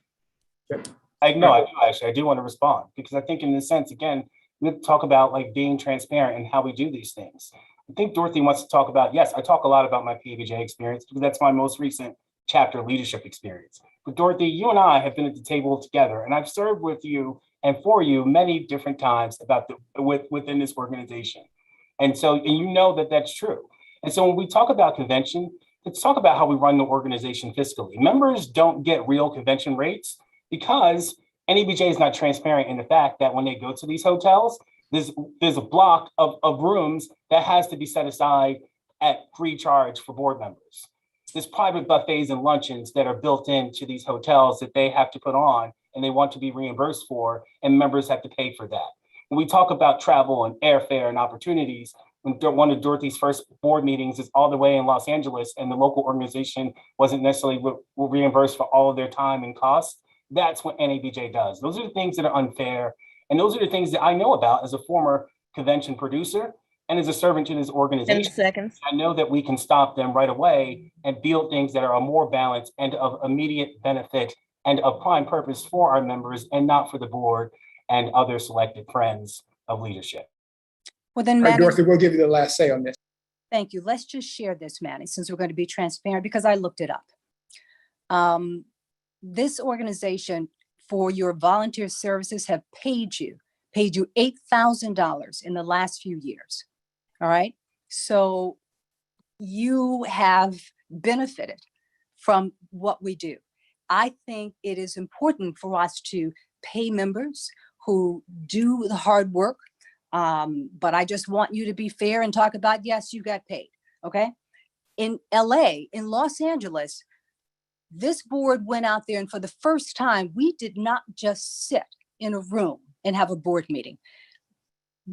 S1: Okay.
S7: I do want to respond, because I think in this sense, again, we talk about like being transparent and how we do these things. I think Dorothy wants to talk about, yes, I talk a lot about my PABJ experience because that's my most recent chapter leadership experience. But Dorothy, you and I have been at the table together, and I've served with you and for you many different times within this organization. And you know that that's true. And so when we talk about convention, let's talk about how we run the organization fiscally. Members don't get real convention rates because NABJ is not transparent in the fact that when they go to these hotels, there's a block of rooms that has to be set aside at free charge for board members. There's private buffets and luncheons that are built into these hotels that they have to put on and they want to be reimbursed for, and members have to pay for that. When we talk about travel and airfare and opportunities, one of Dorothy's first board meetings is all the way in Los Angeles, and the local organization wasn't necessarily reimbursed for all of their time and costs. That's what NABJ does. Those are the things that are unfair. And those are the things that I know about as a former convention producer and as a servant to this organization.
S8: 10 seconds.
S7: I know that we can stop them right away and build things that are more balanced and of immediate benefit and of prime purpose for our members and not for the board and other selected friends of leadership.
S9: Well, then,
S1: All right,
S9: Manny,
S1: Dorothy, we'll give you the last say on this.
S9: thank you. Let's just share this, Manny, since we're going to be transparent, because I looked it up. This organization, for your volunteer services, have paid you $8,000 in the last few years. All right. So you have benefited from what we do. I think it is important for us to pay members who do the hard work. But I just want you to be fair and talk about, yes, you got paid. Okay. In LA, in Los Angeles, this board went out there, and for the first time, we did not just sit in a room and have a board meeting.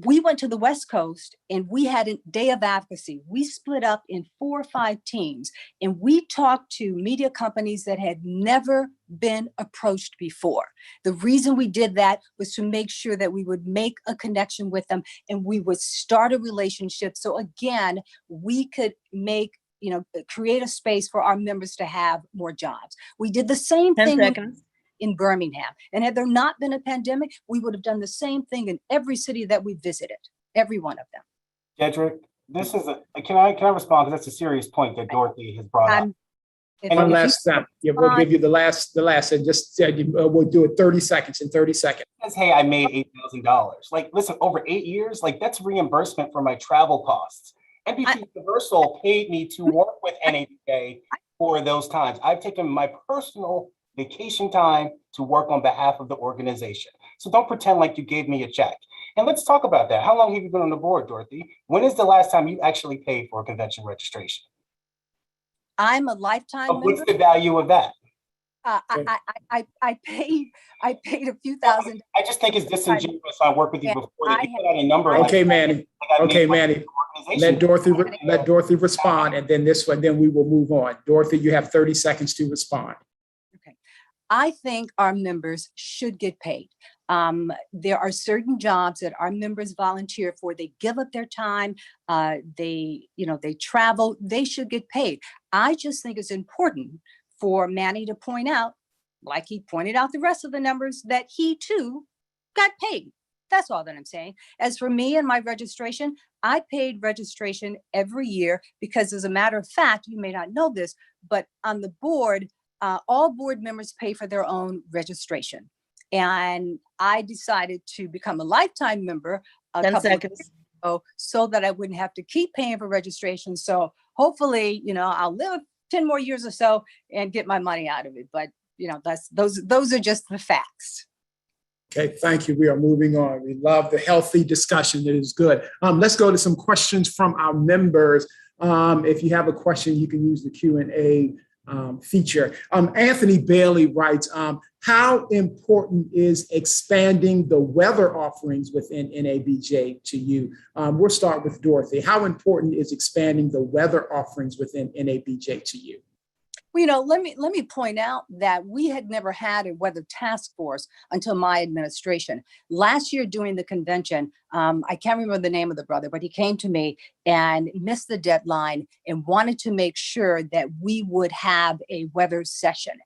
S9: We went to the West Coast and we had a day of advocacy. We split up in 4 or 5 teams, and we talked to media companies that had never been approached before. The reason we did that was to make sure that we would make a connection with them and we would start a relationship. So again, we could create a space for our members to have more jobs. We did the same
S8: 10
S9: thing
S8: seconds.
S9: in Birmingham. And had there not been a pandemic, we would have done the same thing in every city that we visited, every one of them.
S7: Dedrick, this is can I respond? Because that's a serious point that Dorothy has brought up.
S1: One last time. Yeah, we'll give you the last, and just we'll do it 30 seconds in 30 seconds.
S7: Says, hey, I made $8,000. Like, listen, over 8 years, like that's reimbursement for my travel costs. NBC Universal paid me to work with NABJ for those times. I've taken my personal vacation time to work on behalf of the organization. So don't pretend like you gave me a check. And let's talk about that. How long have you been on the board, Dorothy? When is the last time you actually paid for a convention registration?
S9: I'm a lifetime member.
S7: What's the value of that?
S9: I paid a few thousand.
S7: I just think it's disingenuous. I worked with you before. That you put out a number.
S1: Okay, Manny. Okay, Manny. Let Dorothy respond, and then we will move on. Dorothy, you have 30 seconds to respond.
S9: Okay. I think our members should get paid. There are certain jobs that our members volunteer for. They give up their time. They travel. They should get paid. I just think it's important for Manny to point out, like he pointed out the rest of the numbers, that he too got paid. That's all that I'm saying. As for me and my registration, I paid registration every year because, as a matter of fact, you may not know this, but on the board, all board members pay for their own registration. And I decided to become a lifetime member a
S2: 10
S9: couple of
S2: seconds.
S9: years ago so that I wouldn't have to keep paying for registration. So hopefully, I'll live 10 more years or so and get my money out of it. But, those are just the facts.
S1: Okay, thank you. We are moving on. We love the healthy discussion. It is good. Let's go to some questions from our members. If you have a question, you can use the Q&A feature. Anthony Bailey writes, how important is expanding the weather offerings within NABJ to you? We'll start with Dorothy. How important is expanding the weather offerings within NABJ to you?
S9: Well, let me point out that we had never had a weather task force until my administration. Last year during the convention, I can't remember the name of the brother, but he came to me and missed the deadline and wanted to make sure that we would have a weather session.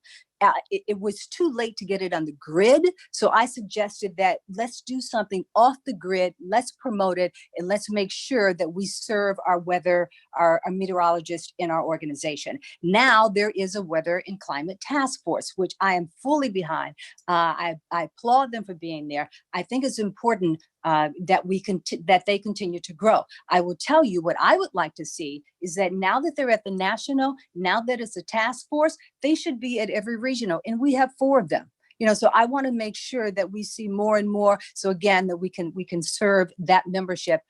S9: It was too late to get it on the grid. So I suggested that let's do something off the grid, let's promote it, and let's make sure that we serve our weather, our meteorologists in our organization. Now there is a weather and climate task force, which I am fully behind. I applaud them for being there. I think it's important that they continue to grow. I will tell you what I would like to see is that now that they're at the national, now that it's a task force, they should be at every regional, and we have 4 of them. So I want to make sure that we see more and more. So again, that we can serve that membership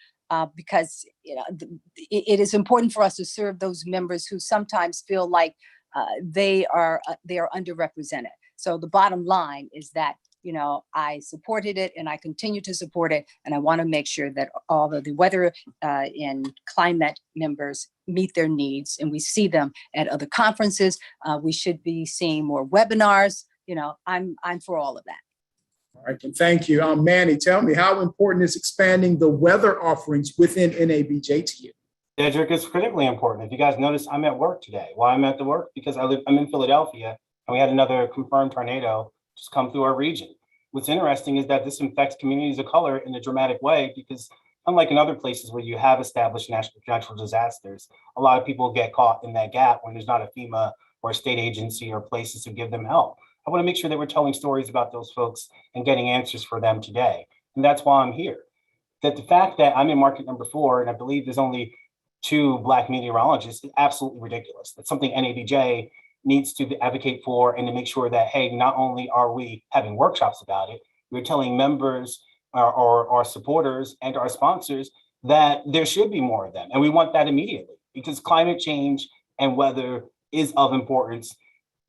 S9: because it is important for us to serve those members who sometimes feel like they are underrepresented. So the bottom line is that I supported it and I continue to support it. And I want to make sure that all of the weather and climate members meet their needs and we see them at other conferences. We should be seeing more webinars. I'm for all of that.
S1: All right, and thank you. Manny, tell me, how important is expanding the weather offerings within NABJ to you?
S7: Dedrick, it's critically important. If you guys notice, I'm at work today. Why I'm at the work? Because I'm in Philadelphia and we had another confirmed tornado just come through our region. What's interesting is that this affects communities of color in a dramatic way because unlike in other places where you have established natural disasters, a lot of people get caught in that gap when there's not a FEMA or a state agency or places to give them help. I want to make sure that we're telling stories about those folks and getting answers for them today. And that's why I'm here. That the fact that I'm in market number 4, and I believe there's only 2 Black meteorologists is absolutely ridiculous. That's something NABJ needs to advocate for and to make sure that, hey, not only are we having workshops about it, we're telling members or our supporters and our sponsors that there should be more of them. And we want that immediately because climate change and weather is of importance,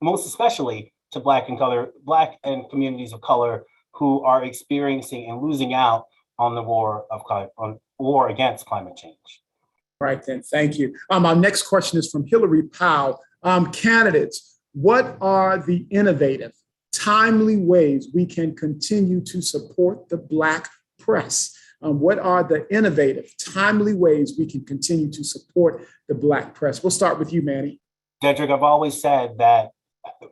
S7: most especially to Black and communities of color who are experiencing and losing out on the war against climate change.
S1: Right then, thank you. Our next question is from Hillary Powell. Candidates, what are the innovative, timely ways we can continue to support the Black press? What are the innovative, timely ways we can continue to support the Black press? We'll start with you, Manny.
S7: Dedrick, I've always said that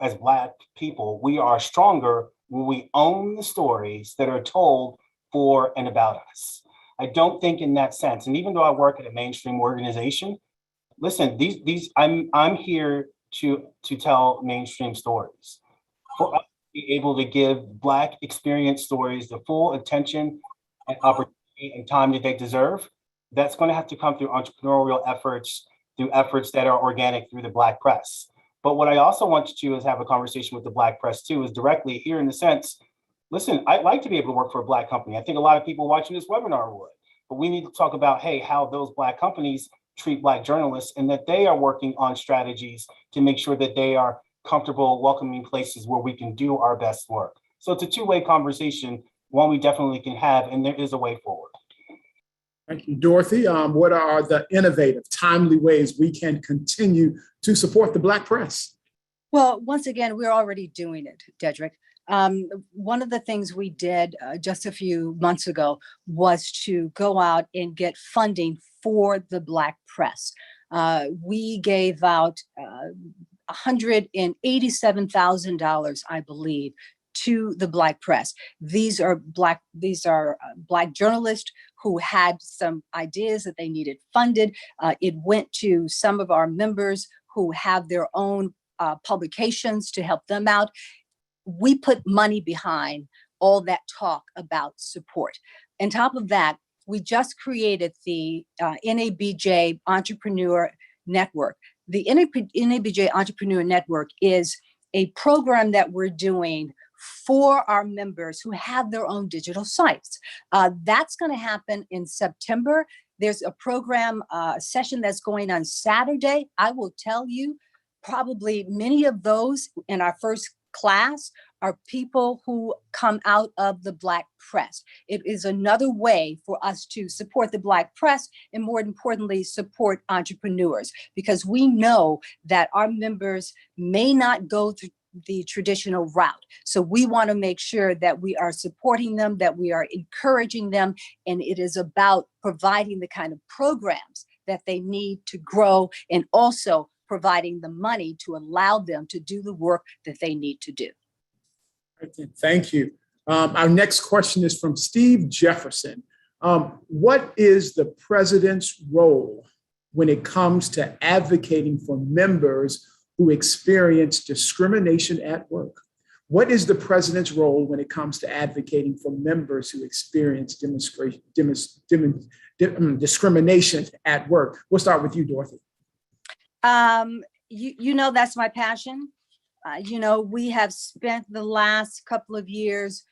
S7: as Black people, we are stronger when we own the stories that are told for and about us. I don't think in that sense, and even though I work at a mainstream organization, listen, I'm here to tell mainstream stories. For us to be able to give Black experience stories the full attention and opportunity and time that they deserve, that's going to have to come through entrepreneurial efforts, through efforts that are organic through the Black press. But what I also want to do is have a conversation with the Black press too, is directly here in the sense, listen, I'd like to be able to work for a Black company. I think a lot of people watching this webinar would, but we need to talk about, hey, how those Black companies treat Black journalists and that they are working on strategies to make sure that they are comfortable, welcoming places where we can do our best work. So it's a two-way conversation, one we definitely can have, and there is a way forward.
S1: Thank you, Dorothy. What are the innovative, timely ways we can continue to support the Black press?
S9: Well, once again, we're already doing it, Dedrick. One of the things we did just a few months ago was to go out and get funding for the Black press. We gave out $187,000, I believe, to the Black press. These are Black journalists who had some ideas that they needed funded. It went to some of our members who have their own publications to help them out. We put money behind all that talk about support. On top of that, we just created the NABJ Entrepreneur Network. The NABJ Entrepreneur Network is a program that we're doing for our members who have their own digital sites. That's going to happen in September. There's a program session that's going on Saturday. I will tell you, probably many of those in our first class are people who come out of the Black press. It is another way for us to support the Black press and, more importantly, support entrepreneurs, because we know that our members may not go through the traditional route. So we want to make sure that we are supporting them, that we are encouraging them, and it is about providing the kind of programs that they need to grow, and also providing the money to allow them to do the work that they need to do.
S1: Thank you. Our next question is from Steve Jefferson. What is the president's role when it comes to advocating for members who experience discrimination at work? What is the president's role when it comes to advocating for members who experience discrimination at work? We'll start with you, Dorothy.
S9: You know, that's my passion. We have spent the last couple of years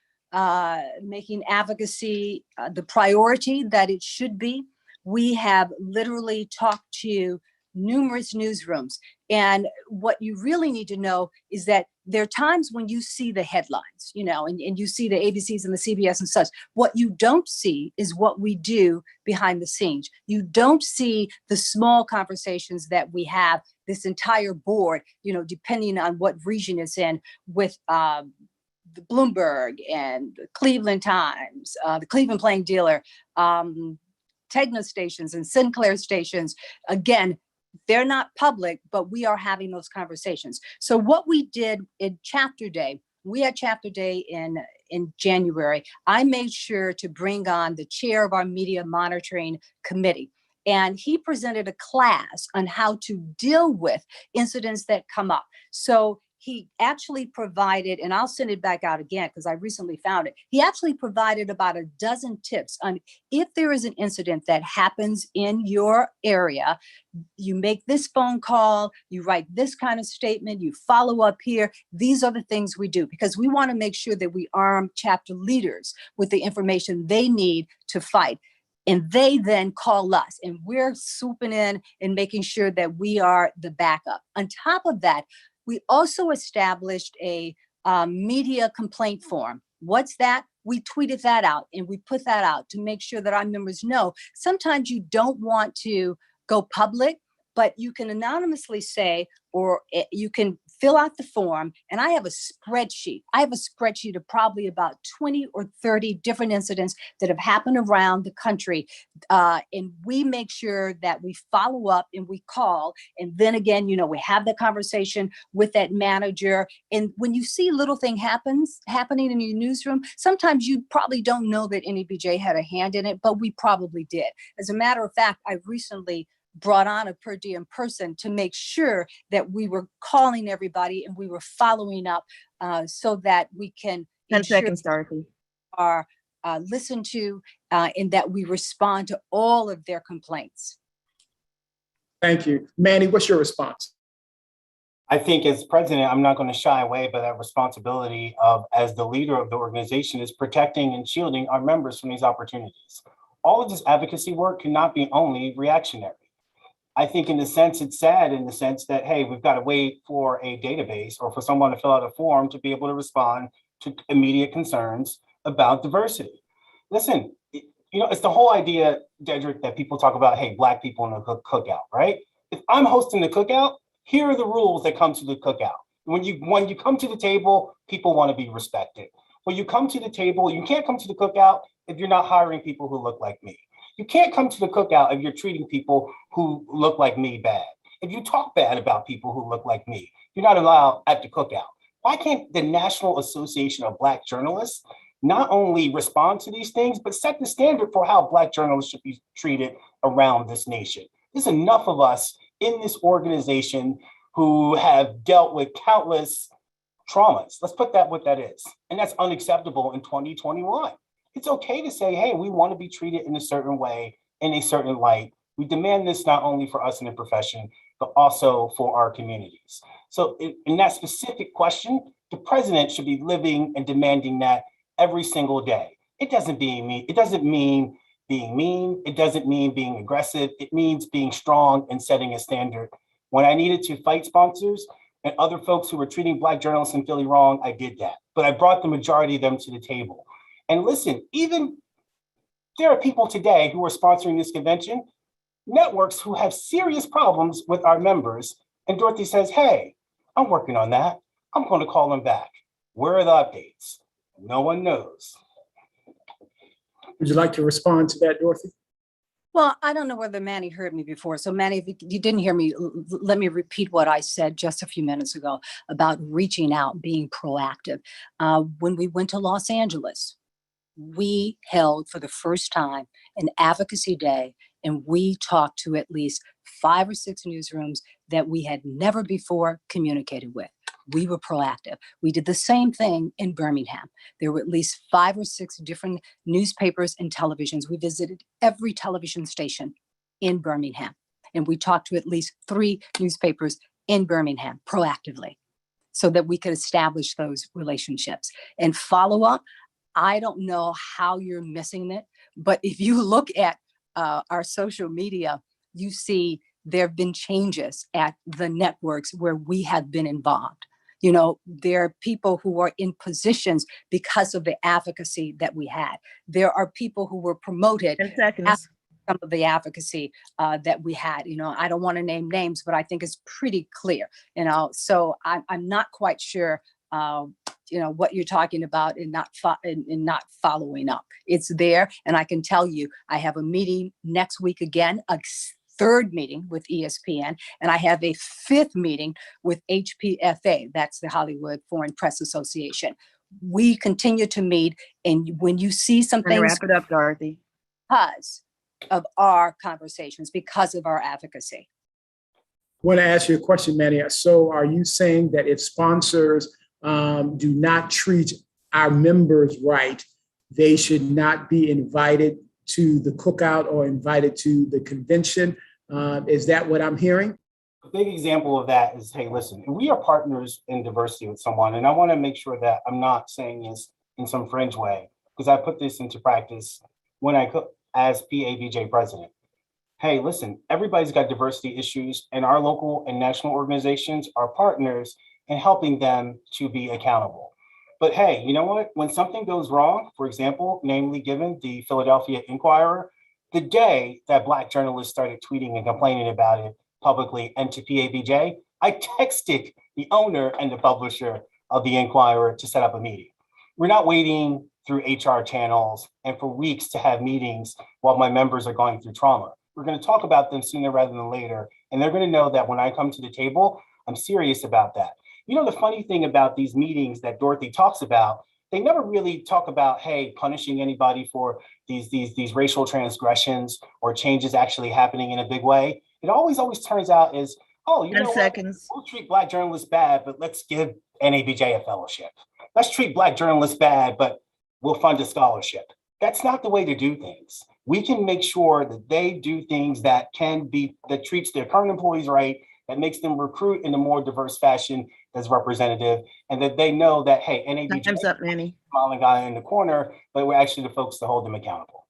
S9: making advocacy the priority that it should be. We have literally talked to numerous newsrooms. And what you really need to know is that there are times when you see the headlines, and you see the ABCs and the CBS and such. What you don't see is what we do behind the scenes. You don't see the small conversations that we have, this entire board, depending on what region it's in, with the Bloomberg and the Cleveland Times, the Cleveland Plain Dealer, Tegna stations and Sinclair stations. Again, they're not public, but we are having those conversations. So what we did in Chapter Day, we had Chapter Day in January. I made sure to bring on the chair of our media monitoring committee. And he presented a class on how to deal with incidents that come up. So he actually provided, and I'll send it back out again because I recently found it. He actually provided about a dozen tips on if there is an incident that happens in your area, you make this phone call, you write this kind of statement, you follow up here. These are the things we do because we want to make sure that we arm chapter leaders with the information they need to fight. And they then call us, and we're swooping in and making sure that we are the backup. On top of that, we also established a media complaint form. What's that? We tweeted that out and we put that out to make sure that our members know. Sometimes you don't want to go public, but you can anonymously say, or you can fill out the form. And I have a spreadsheet. I have a spreadsheet of probably about 20 or 30 different incidents that have happened around the country. And we make sure that we follow up and we call. And then again, we have the conversation with that manager. And when you see little thing happening in your newsroom, sometimes you probably don't know that NABJ had a hand in it, but we probably did. As a matter of fact, I recently brought on a per diem person to make sure that we were calling everybody and we were following up so that we can
S8: 10 seconds, Dorothy.
S9: Are listened to and that we respond to all of their complaints.
S1: Thank you. Manny, what's your response?
S7: I think as president, I'm not going to shy away, but that responsibility of, as the leader of the organization, is protecting and shielding our members from these opportunities. All of this advocacy work cannot be only reactionary. I think in a sense, it's sad in the sense that, hey, we've got to wait for a database or for someone to fill out a form to be able to respond to immediate concerns about diversity. Listen, it's the whole idea, Dedrick, that people talk about, hey, Black people in a cookout, right? If I'm hosting the cookout, here are the rules that come to the cookout. When you come to the table, people want to be respected. When you come to the table, you can't come to the cookout if you're not hiring people who look like me. You can't come to the cookout if you're treating people who look like me bad. If you talk bad about people who look like me, you're not allowed at the cookout. Why can't the National Association of Black Journalists not only respond to these things, but set the standard for how Black journalists should be treated around this nation? There's enough of us in this organization who have dealt with countless traumas. Let's put that what that is. And that's unacceptable in 2021. It's okay to say, hey, we want to be treated in a certain way, in a certain light. We demand this not only for us in the profession, but also for our communities. So in that specific question, the president should be living and demanding that every single day. It doesn't mean being mean. It doesn't mean being aggressive. It means being strong and setting a standard. When I needed to fight sponsors and other folks who were treating Black journalists in Philly wrong, I did that. But I brought the majority of them to the table. And listen, even there are people today who are sponsoring this convention, networks who have serious problems with our members. And Dorothy says, hey, I'm working on that. I'm going to call them back. Where are the updates? No one knows.
S1: Would you like to respond to that, Dorothy?
S6: Well, I don't know whether Manny heard me before. So Manny, if you didn't hear me, let me repeat what I said just a few minutes ago about reaching out, being proactive. When we went to Los Angeles, we held for the first time an advocacy day, and we talked to at least 5 or 6 newsrooms that we had never before communicated with. We were proactive. We did the same thing in Birmingham. There were at least 5 or 6 different newspapers and televisions. We visited every television station in Birmingham, and we talked to at least 3 newspapers in Birmingham proactively so that we could establish those relationships. And follow up, I don't know how you're missing it, but if you look at our social media, you see there have been changes at the networks where we have been involved. You know, there are people who are in positions because of the advocacy that we had. There are people who were promoted after some of the advocacy that we had. You know, I don't want to name names, but I think it's pretty clear. You know, so I'm not quite sure. You know what you're talking about in not following up. It's there, and I can tell you, I have a meeting next week again, a 3rd meeting with ESPN, and I have a 5th meeting with HPFA. That's the Hollywood Foreign Press Association. We continue to meet, and when you see some things,
S8: wrap it up, Dorothy.
S6: Because of our conversations, because of our advocacy.
S1: I want to ask you a question, Manny. So are you saying that if sponsors do not treat our members right, they should not be invited to the cookout or invited to the convention? Is that what I'm hearing?
S7: A big example of that is, hey, listen, we are partners in diversity with someone, and I want to make sure that I'm not saying this in some fringe way, because I put this into practice when I cook as PABJ president. Hey, listen, everybody's got diversity issues, and our local and national organizations are partners in helping them to be accountable. But hey, you know what? When something goes wrong, for example, namely given the Philadelphia Inquirer, the day that Black journalists started tweeting and complaining about it publicly and to PABJ, I texted the owner and the publisher of the Inquirer to set up a meeting. We're not waiting through HR channels and for weeks to have meetings while my members are going through trauma. We're going to talk about them sooner rather than later. And they're going to know that when I come to the table, I'm serious about that. You know, the funny thing about these meetings that Dorothy talks about, they never really talk about, hey, punishing anybody for these racial transgressions or changes actually happening in a big way. It always turns out is, oh, you know what? We'll treat Black journalists bad, but let's give NABJ a fellowship. Let's treat Black journalists bad, but we'll fund a scholarship. That's not the way to do things. We can make sure that they do things that treats their current employees right, that makes them recruit in a more diverse fashion that's representative, and that they know that, hey, NABJ
S8: Time's up, Manny.
S7: Smiling guy in the corner, but we're actually the folks to hold them accountable.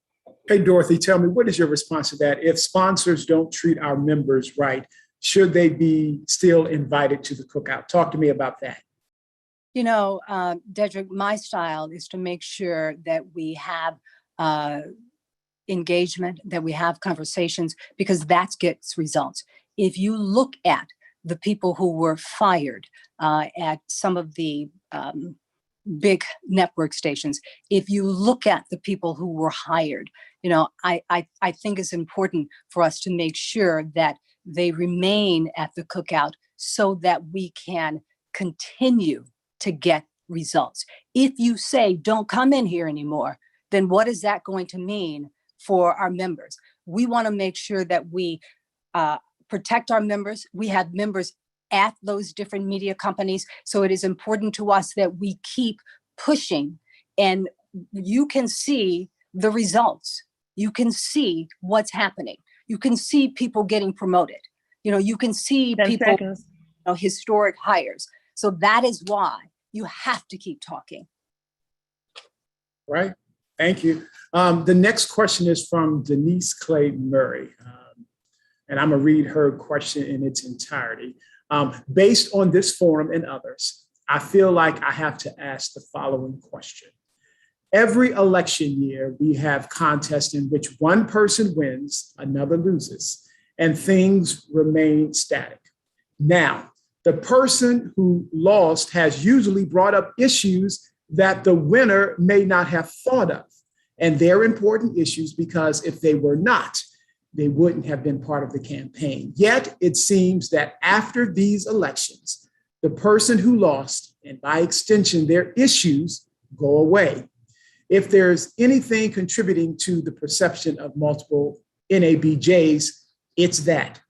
S1: Hey, Dorothy, tell me, what is your response to that? If sponsors don't treat our members right, should they be still invited to the cookout? Talk to me about that.
S6: You know, Dedrick, my style is to make sure that we have engagement, that we have conversations, because that gets results. If you look at
S9: the people who were fired at some of the big network stations, if you look at the people who were hired, I think it's important for us to make sure that they remain at the cookout so that we can continue to get results. If you say, don't come in here anymore, then what is that going to mean for our members? We want to make sure that we protect our members. We have members at those different media companies. So it is important to us that we keep pushing, and you can see the results. You can see what's happening. You can see people getting promoted. You can see
S2: 10
S9: people,
S2: seconds.
S9: historic hires. So that is why you have to keep talking.
S1: Right. Thank you. The next question is from Denise Clay Murray. And I'm going to read her question in its entirety. Based on this forum and others, I feel like I have to ask the following question. Every election year, we have contests in which one person wins, another loses, and things remain static. Now, the person who lost has usually brought up issues that the winner may not have thought of. And they're important issues because if they were not, they wouldn't have been part of the campaign. Yet it seems that after these elections, the person who lost, and by extension, their issues, go away. If there's anything contributing to the perception of multiple NABJs, it's that.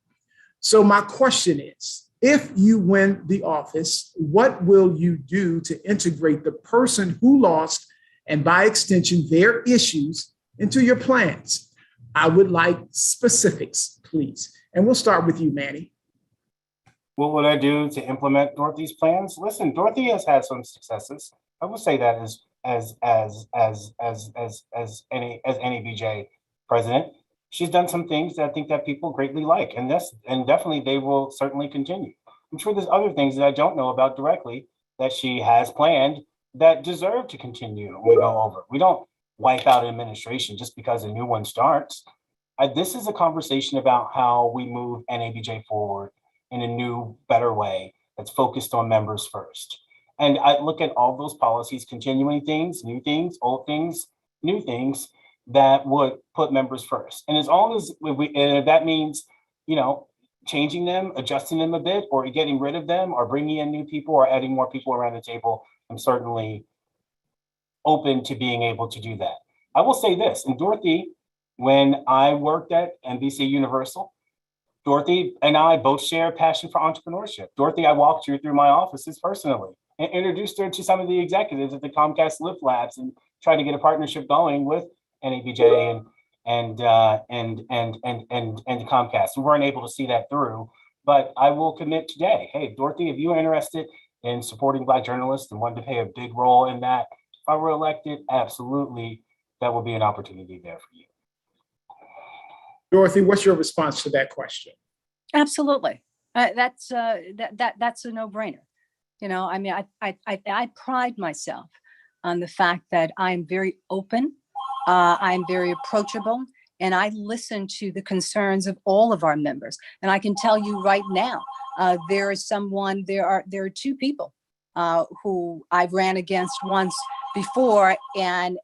S1: So my question is, if you win the office, what will you do to integrate the person who lost, and by extension, their issues, into your plans? I would like specifics, please. And we'll start with you, Manny.
S7: What would I do to implement Dorothy's plans? Listen, Dorothy has had some successes. I would say that as NABJ president, she's done some things that I think that people greatly like, and definitely they will certainly continue. I'm sure there's other things that I don't know about directly that she has planned that deserve to continue. And we go over. We don't wipe out an administration just because a new one starts. This is a conversation about how we move NABJ forward in a new, better way that's focused on members first. And I look at all those policies, continuing things, new things, old things, new things that would put members first. And as long as and if that means, changing them, adjusting them a bit, or getting rid of them, or bringing in new people, or adding more people around the table, I'm certainly open to being able to do that. I will say this, and Dorothy, when I worked at NBC Universal, Dorothy and I both share a passion for entrepreneurship. Dorothy, I walked you through my offices personally and introduced her to some of the executives at the Comcast Lift Labs and tried to get a partnership going with NABJ and Comcast. We weren't able to see that through, but I will commit today. Hey, Dorothy, if you are interested in supporting Black journalists and want to play a big role in that, if I were elected, absolutely, that will be an opportunity there for you.
S1: Dorothy, what's your response to that question?
S9: Absolutely. That's a no-brainer. I pride myself on the fact that I'm very open, I'm very approachable, and I listen to the concerns of all of our members. And I can tell you right now, there are two people who I've ran against once before, and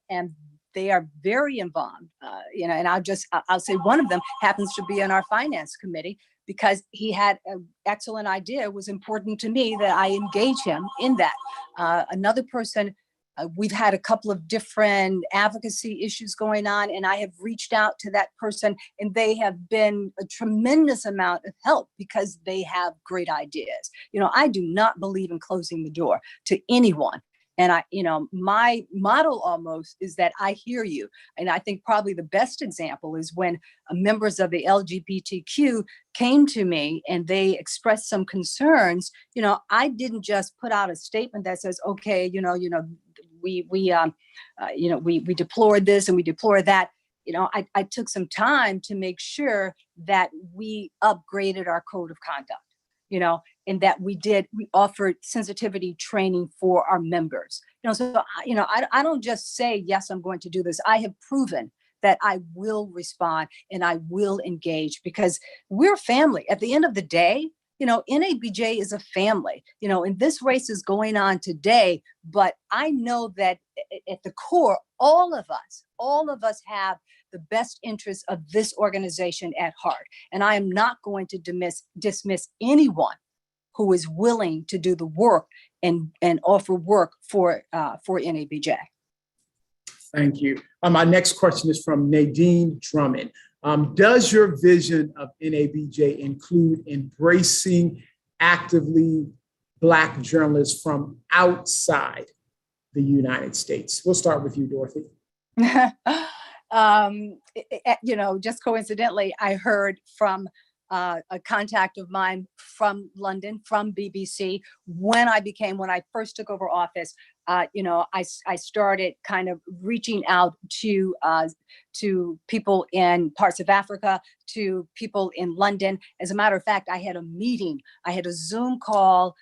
S9: they are very involved, and I'll say one of them happens to be on our finance committee because he had an excellent idea. It was important to me that I engage him in that. Another person, we've had a couple of different advocacy issues going on, and I have reached out to that person, and they have been a tremendous amount of help because they have great ideas. I do not believe in closing the door to anyone. And my model almost is that I hear you. And I think probably the best example is when members of the LGBTQ came to me and they expressed some concerns. I didn't just put out a statement that says, okay, we deplored this and we deplore that. I took some time to make sure that we upgraded our code of conduct. And that we offered sensitivity training for our members. I don't just say, yes, I'm going to do this. I have proven that I will respond and I will engage because we're family. At the end of the day, NABJ is a family, and this race is going on today, but I know that at the core, all of us have the best interests of this organization at heart. And I am not going to dismiss anyone who is willing to do the work and offer work for NABJ.
S1: Thank you. My next question is from Nadine Drummond. Does your vision of NABJ include embracing actively Black journalists from outside the United States? We'll start with you, Dorothy.
S9: Just coincidentally, I heard from a contact of mine from London, from BBC, when I first took over office. I started kind of reaching out to people in parts of Africa, to people in London. As a matter of fact, I had a Zoom call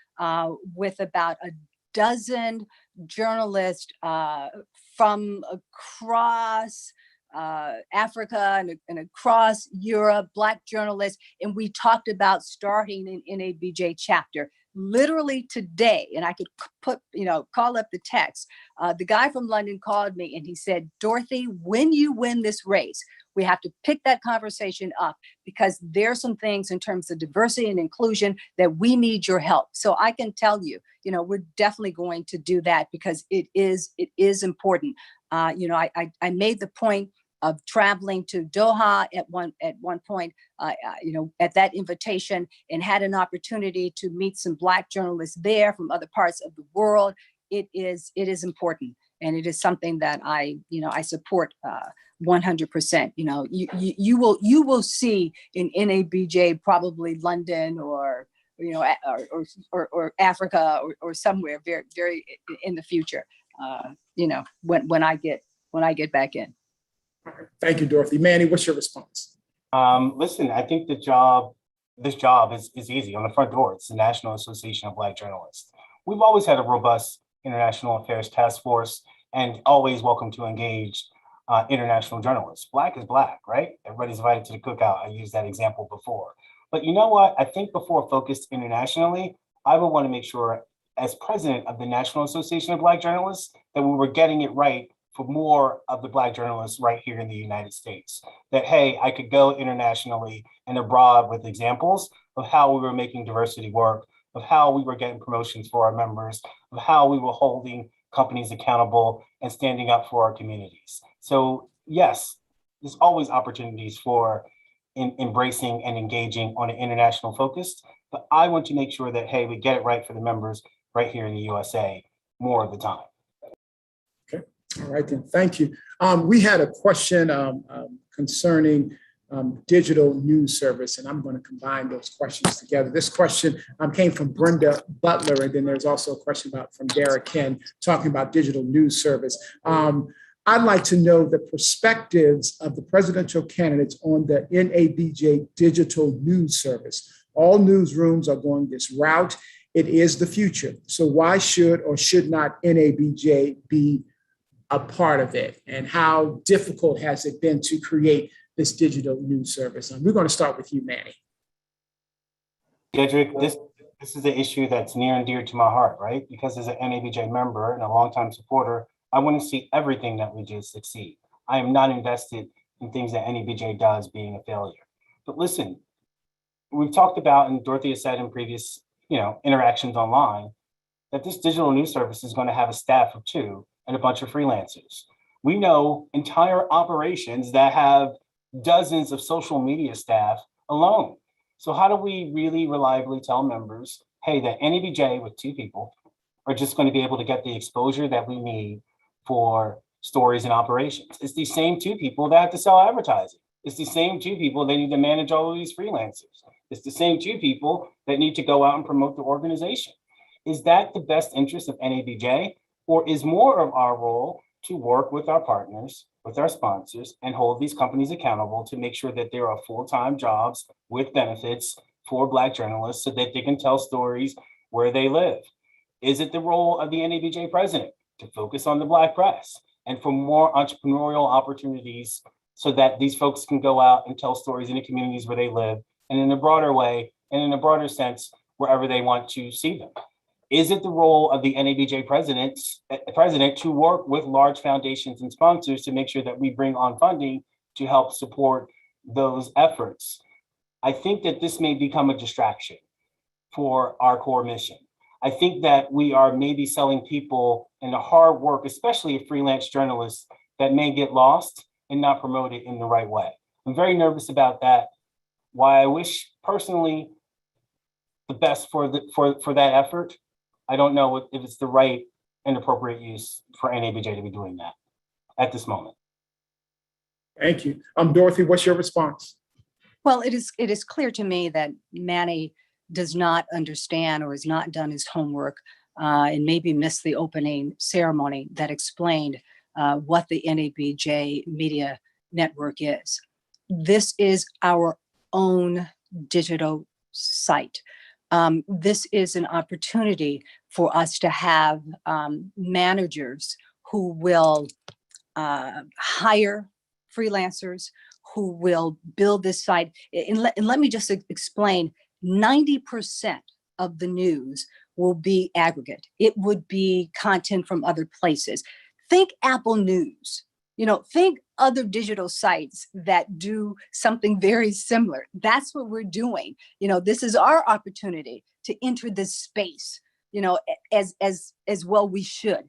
S9: with about a dozen journalists from across Africa and across Europe, Black journalists, and we talked about starting an NABJ chapter. Literally today, and I could call up the text. The guy from London called me and he said, Dorothy, when you win this race, we have to pick that conversation up because there's some things in terms of diversity and inclusion that we need your help. So I can tell you, we're definitely going to do that because it is important. I made the point of traveling to Doha at one point, at that invitation, and had an opportunity to meet some Black journalists there from other parts of the world. It is important, and it is something that I support 100%. You will see in NABJ probably London or Africa or somewhere very very in the future. When I get back in.
S1: Thank you, Dorothy. Manny, what's your response?
S7: Listen, I think this job is easy. On the front door, it's the National Association of Black Journalists. We've always had a robust international affairs task force and always welcome to engage international journalists. Black is Black, right? Everybody's invited to the cookout. I used that example before. But you know what? I think before focused internationally, I would want to make sure as president of the National Association of Black Journalists that we were getting it right for more of the Black journalists right here in the United States. That, hey, I could go internationally and abroad with examples of how we were making diversity work, of how we were getting promotions for our members, of how we were holding companies accountable and standing up for our communities. So yes, there's always opportunities for embracing and engaging on an international focus, but I want to make sure that, hey, we get it right for the members right here in the USA more of the time.
S1: All right, then. Thank you. We had a question concerning digital news service, and I'm going to combine those questions together. This question came from Brenda Butler, and then there's also a question from Derek Ken talking about digital news service. I'd like to know the perspectives of the presidential candidates on the NABJ digital news service. All newsrooms are going this route. It is the future. So why should or should not NABJ be a part of it, and how difficult has it been to create this digital news service? And we're going to start with you, Manny.
S7: Dedrick, this is an issue that's near and dear to my heart, right? Because as an NABJ member and a longtime supporter, I want to see everything that we do succeed. I am not invested in things that NABJ does being a failure. But listen, we've talked about, and Dorothy has said in previous, interactions online, that this digital news service is going to have a staff of 2 and a bunch of freelancers. We know entire operations that have dozens of social media staff alone. So how do we really reliably tell members, hey, that NABJ with 2 people are just going to be able to get the exposure that we need for stories and operations? It's these same 2 people that have to sell advertising. It's the same 2 people that need to manage all of these freelancers. It's the same 2 people that need to go out and promote the organization. Is that the best interest of NABJ? Or is more of our role to work with our partners, with our sponsors, and hold these companies accountable to make sure that there are full-time jobs with benefits for Black journalists so that they can tell stories where they live? Is it the role of the NABJ president to focus on the Black press and for more entrepreneurial opportunities so that these folks can go out and tell stories in the communities where they live, and in a broader way, and in a broader sense, wherever they want to see them. Is it the role of the NABJ president to work with large foundations and sponsors to make sure that we bring on funding to help support those efforts? I think that this may become a distraction for our core mission. I think that we are maybe selling people in the hard work, especially freelance journalists, that may get lost and not promoted in the right way. I'm very nervous about that. While I wish personally the best for that effort, I don't know if it's the right and appropriate use for NABJ to be doing that at this moment.
S1: Thank you. Dorothy, what's your response?
S9: Well, it is clear to me that Manny does not understand or has not done his homework and maybe missed the opening ceremony that explained what the NABJ Media Network is. This is our own digital site. This is an opportunity for us to have managers who will hire freelancers, who will build this site. And let me just explain, 90% of the news will be aggregate. It would be content from other places. Think Apple News. Think other digital sites that do something very similar. That's what we're doing. This is our opportunity to enter this space, as well we should.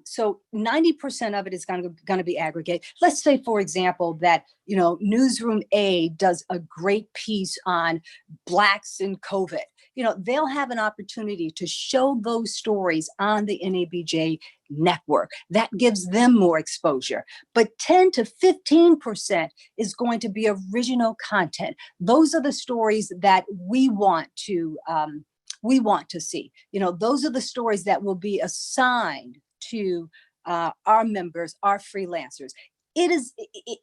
S9: So 90% of it is going to be aggregate. Let's say, for example, that, Newsroom A does a great piece on Blacks and COVID. They'll have an opportunity to show those stories on the NABJ network. That gives them more exposure. But 10 to 15% is going to be original content. Those are the stories that we want to see. Those are the stories that will be assigned to our members, our freelancers. It is,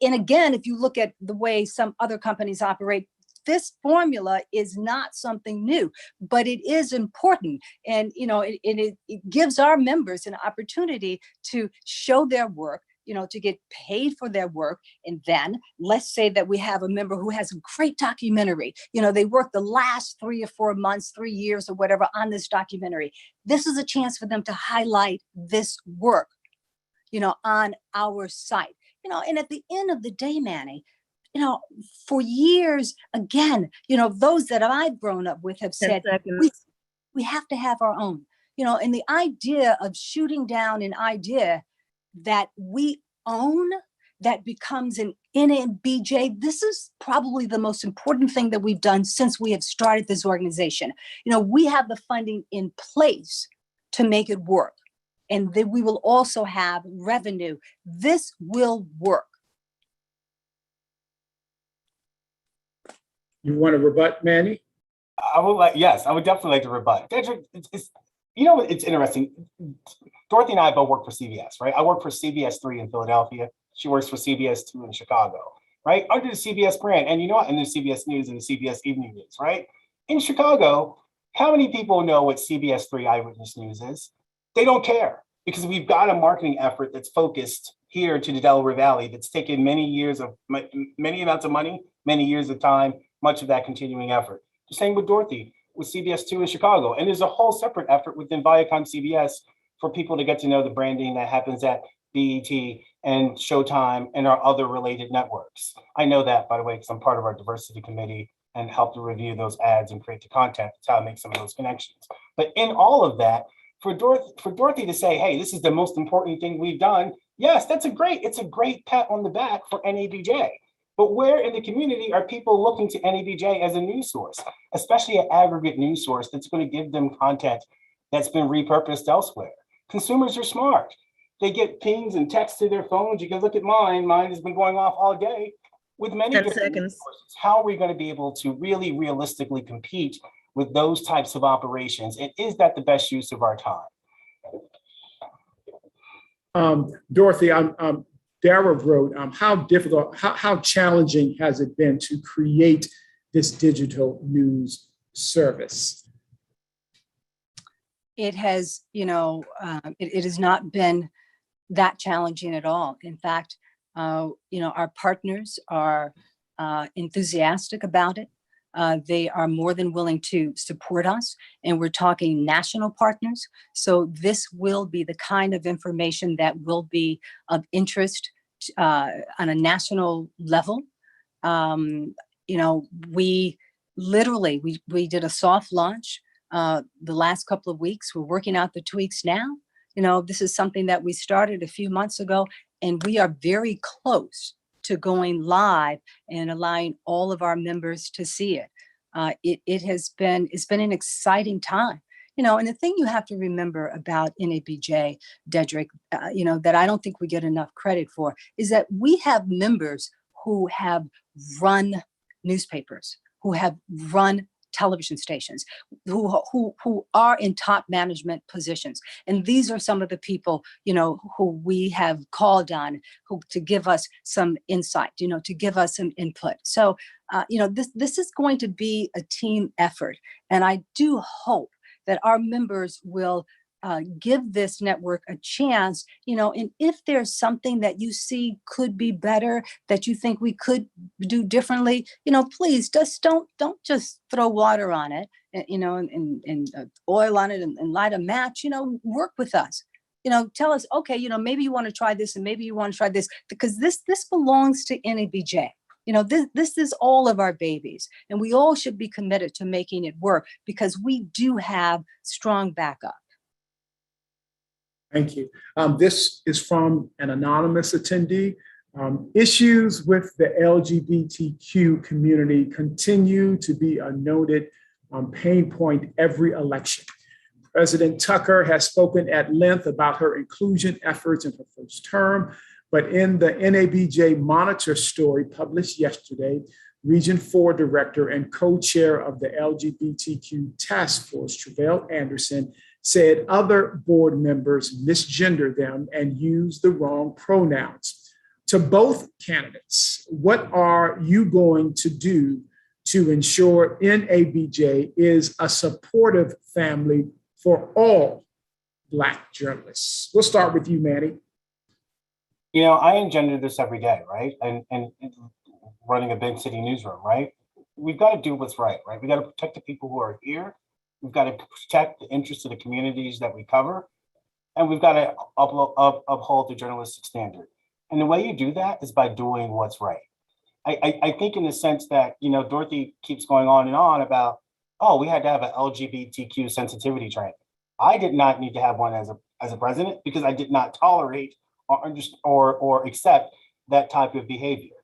S9: and again, if you look at the way some other companies operate, this formula is not something new, but it is important. And, it gives our members an opportunity to show their work, to get paid for their work. And then let's say that we have a member who has a great documentary. They worked the last 3 or 4 months, 3 years or whatever on this documentary. This is a chance for them to highlight this work, on our site. And at the end of the day, Manny, for years, again, those that I've grown up with have said, we have to have our own, and the idea of shooting down an idea that we own, that becomes an NABJ, this is probably the most important thing that we've done since we have started this organization. We have the funding in place to make it work. And then we will also have revenue. This will work.
S1: You want to rebut, Manny?
S7: Yes, I would definitely like to rebut. It's interesting. Dorothy and I both work for CBS, right? I work for CBS 3 in Philadelphia. She works for CBS 2 in Chicago, right? Under the CBS brand. And and the CBS News and the CBS Evening News, right? In Chicago, how many people know what CBS 3 Eyewitness News is? They don't care, because we've got a marketing effort that's focused here to the Delaware Valley that's taken many amounts of money, many years of time, much of that continuing effort. The same with Dorothy, with CBS 2 in Chicago. And there's a whole separate effort within Viacom CBS for people to get to know the branding that happens at BET and Showtime and our other related networks. I know that, by the way, because I'm part of our diversity committee and help to review those ads and create the content. That's how I make some of those connections. But in all of that, for Dorothy to say, hey, this is the most important thing we've done, yes, it's a great pat on the back for NABJ. But where in the community are people looking to NABJ as a news source, especially an aggregate news source that's going to give them content that's been repurposed elsewhere? Consumers are smart. They get pings and texts to their phones. You can look at mine. Mine has been going off all day with many
S8: 10
S7: different
S8: seconds.
S7: news sources. How are we going to be able to really realistically compete with those types of operations? And is that the best use of our time?
S1: Dorothy, Dara wrote, how challenging has it been to create this digital news service?
S9: It has, it has not been that challenging at all. In fact, our partners are enthusiastic about it. They are more than willing to support us, and we're talking national partners. So this will be the kind of information that will be of interest on a national level. We literally, we did a soft launch the last couple of weeks. We're working out the tweaks now. This is something that we started a few months ago, and we are very close to going live and allowing all of our members to see it. It's been an exciting time. And the thing you have to remember about NABJ, Dedrick, that I don't think we get enough credit for, is that we have members who have run newspapers, who have run television stations, who are in top management positions. And these are some of the people, who we have called on to give us some insight, to give us some input. So, this is going to be a team effort. And I do hope that our members will give this network a chance, and if there's something that you see could be better, that you think we could do differently, please just don't just throw water on it, and oil on it and light a match, work with us. Tell us, okay, maybe you want to try this and maybe you want to try this, because this belongs to NABJ. This is all of our babies, and we all should be committed to making it work because we do have strong backup.
S1: Thank you. This is from an anonymous attendee. Issues with the LGBTQ community continue to be a noted pain point every election. President Tucker has spoken at length about her inclusion efforts in her first term, but in the NABJ Monitor story published yesterday, Region 4 Director and co-chair of the LGBTQ Task Force, Tre'vell Anderson, said other board members misgender them and use the wrong pronouns. To both candidates, what are you going to do to ensure NABJ is a supportive family for all Black journalists? We'll start with you, Manny.
S7: I engender this every day, right? And running a big city newsroom, right? We've got to do what's right? We got to protect the people who are here. We've got to protect the interests of the communities that we cover. And we've got to uphold the journalistic standard. And the way you do that is by doing what's right. I think in the sense that, Dorothy keeps going on and on about, we had to have an LGBTQ sensitivity training. I did not need to have one as a president because I did not tolerate or accept that type of behavior.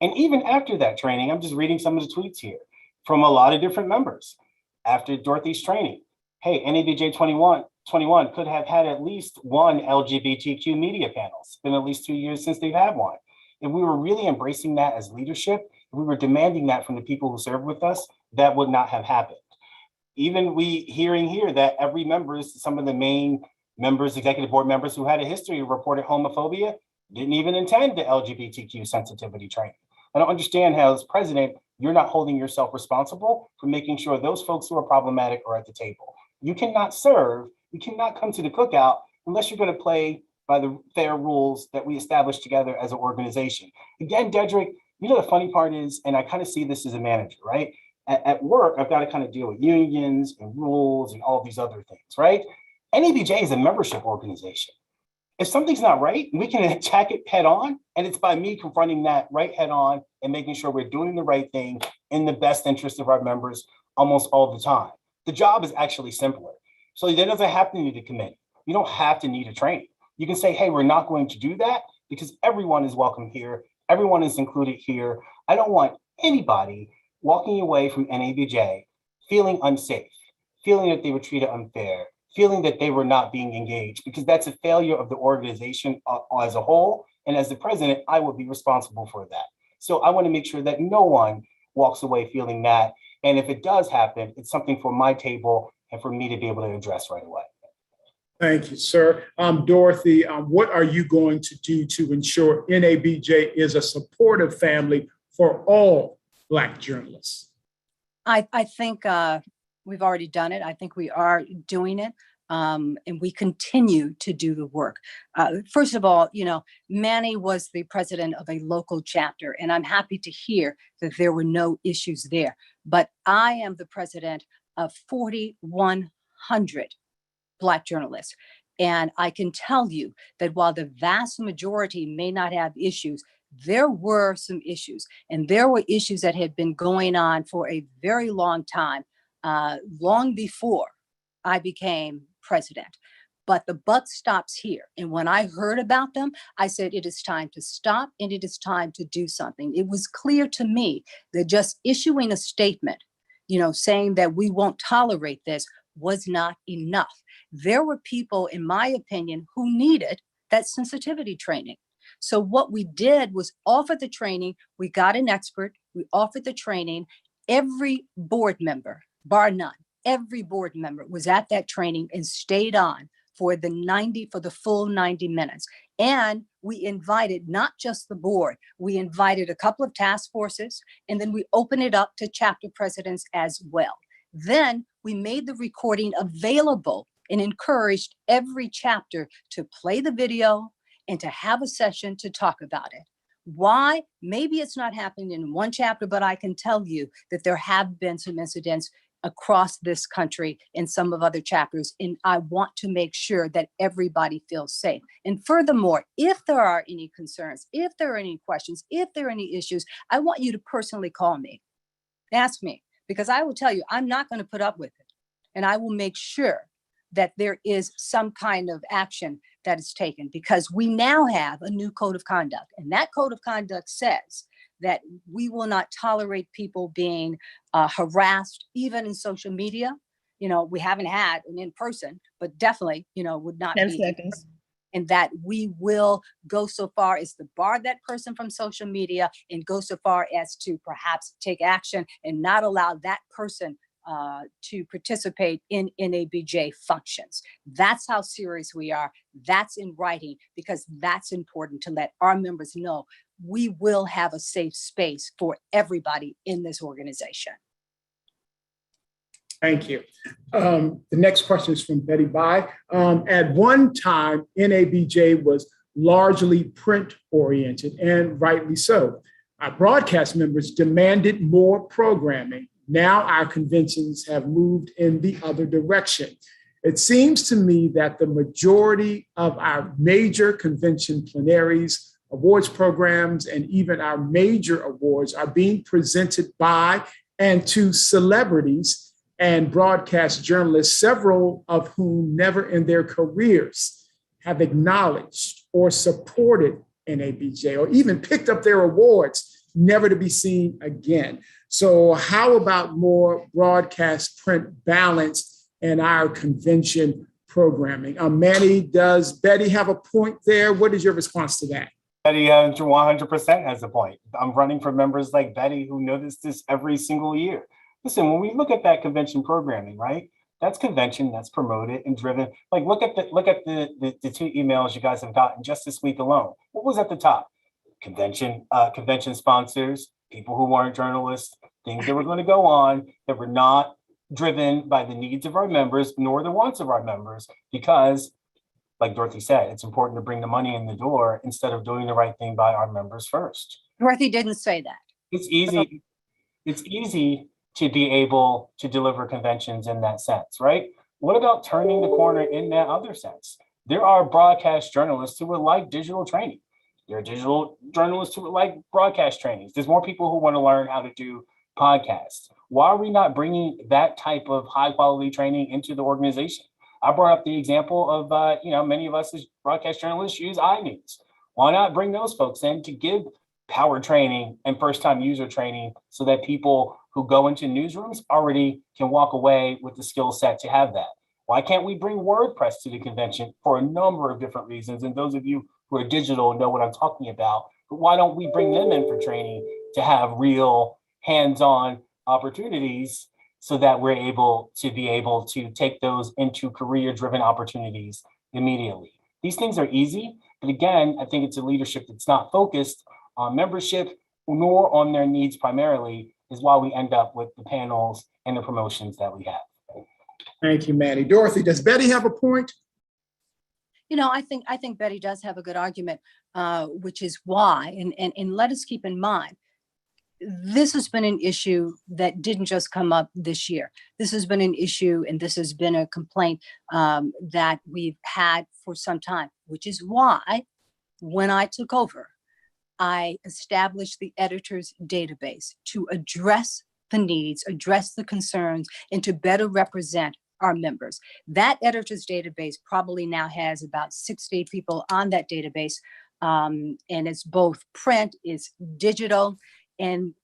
S7: And even after that training, I'm just reading some of the tweets here from a lot of different members after Dorothy's training. Hey, NABJ 21 could have had at least one LGBTQ media panel. It's been at least 2 years since they've had one. If we were really embracing that as leadership, if we were demanding that from the people who serve with us, that would not have happened. Even we hearing here that every member, some of the main members, executive board members who had a history of reported homophobia, didn't even attend the LGBTQ sensitivity training. I don't understand how, as president, you're not holding yourself responsible for making sure those folks who are problematic are at the table. You cannot serve, you cannot come to the cookout unless you're going to play by the fair rules that we established together as an organization. Again, Dedrick, the funny part is, and I kind of see this as a manager, right? At work, I've got to kind of deal with unions and rules and all these other things, right? NABJ is a membership organization. If something's not right, we can attack it head on. And it's by me confronting that right head on and making sure we're doing the right thing in the best interest of our members almost all the time. The job is actually simpler. So there doesn't have to need a committee. You don't have to need a training. You can say, hey, we're not going to do that because everyone is welcome here. Everyone is included here. I don't want anybody walking away from NABJ feeling unsafe, feeling that they were treated unfair, feeling that they were not being engaged, because that's a failure of the organization as a whole. And as the president, I will be responsible for that. So I want to make sure that no one walks away feeling that. And if it does happen, it's something for my table and for me to be able to address right away.
S1: Thank you, sir. Dorothy, what are you going to do to ensure NABJ is a supportive family for all Black journalists?
S9: I think we've already done it. I think we are doing it. and we continue to do the work. First of all, Manny was the president of a local chapter, and I'm happy to hear that there were no issues there. But I am the president of 4,100 Black journalists. And I can tell you that while the vast majority may not have issues, there were some issues. And there were issues that had been going on for a very long time, long before I became president. But the buck stops here. And when I heard about them, I said, it is time to stop and it is time to do something. It was clear to me that just issuing a statement, saying that we won't tolerate this was not enough. There were people, in my opinion, who needed that sensitivity training. So what we did was offer the training. We got an expert. We offered the training. Every board member, bar none, every board member was at that training and stayed on for the full 90 minutes. And we invited not just the board, we invited a couple of task forces, and then we opened it up to chapter presidents as well. Then we made the recording available and encouraged every chapter to play the video and to have a session to talk about it. Why? Maybe it's not happening in one chapter, but I can tell you that there have been some incidents across this country in some of other chapters, and I want to make sure that everybody feels safe. And furthermore, if there are any concerns, if there are any questions, if there are any issues, I want you to personally call me, ask me, because I will tell you, I'm not going to put up with it. And I will make sure that there is some kind of action that is taken, because we now have a new code of conduct. And that code of conduct says that we will not tolerate people being harassed, even in social media. We haven't had an in-person, but definitely, would not
S8: 10
S9: be.
S8: seconds.
S9: And that we will go so far as to bar that person from social media and go so far as to perhaps take action and not allow that person to participate in NABJ functions. That's how serious we are. That's in writing, because that's important to let our members know we will have a safe space for everybody in this organization.
S1: Thank you. The next question is from Betty Bai. At one time, NABJ was largely print oriented, and rightly so. Our broadcast members demanded more programming. Now our conventions have moved in the other direction. It seems to me that the majority of our major convention plenaries, awards programs, and even our major awards are being presented by and to celebrities and broadcast journalists, several of whom never in their careers have acknowledged or supported NABJ or even picked up their awards, never to be seen again. So how about more broadcast print balance in our convention programming? Manny, does Betty have a point there? What is your response to that?
S7: Betty 100% has a point. I'm running for members like Betty who notice this every single year. Listen, when we look at that convention programming, right? That's convention that's promoted and driven. Like, look at the two emails you guys have gotten just this week alone. What was at the top? Convention sponsors, people who weren't journalists, things that were going to go on that were not driven by the needs of our members nor the wants of our members, because, like Dorothy said, it's important to bring the money in the door instead of doing the right thing by our members first.
S9: Dorothy didn't say that.
S7: It's easy. It's easy to be able to deliver conventions in that sense, right? What about turning the corner in that other sense? There are broadcast journalists who would like digital training. There are digital journalists who would like broadcast trainings. There's more people who want to learn how to do podcasts. Why are we not bringing that type of high quality training into the organization? I brought up the example of, many of us as broadcast journalists use iNews. Why not bring those folks in to give power training and first time user training so that people who go into newsrooms already can walk away with the skill set to have that? Why can't we bring WordPress to the convention for a number of different reasons? And those of you who are digital know what I'm talking about. But why don't we bring them in for training to have real hands-on opportunities so that we're able to take those into career-driven opportunities immediately? These things are easy, but again, I think it's a leadership that's not focused on membership nor on their needs primarily, is why we end up with the panels and the promotions that we have.
S1: Thank you, Manny. Dorothy, does Betty have a point?
S9: You know, I think Betty does have a good argument, which is why, and let us keep in mind, this has been an issue that didn't just come up this year. This has been an issue, and this has been a complaint that we've had for some time, which is why when I took over, I established the editors database to address the needs, address the concerns, and to better represent our members. That editors database probably now has about 60 people on that database. And it's both print, it's digital, and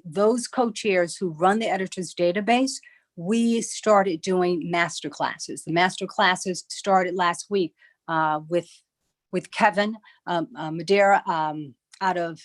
S9: those co-chairs who run the editors database, we started doing master classes. The master classes started last week with Kevin Madeira out of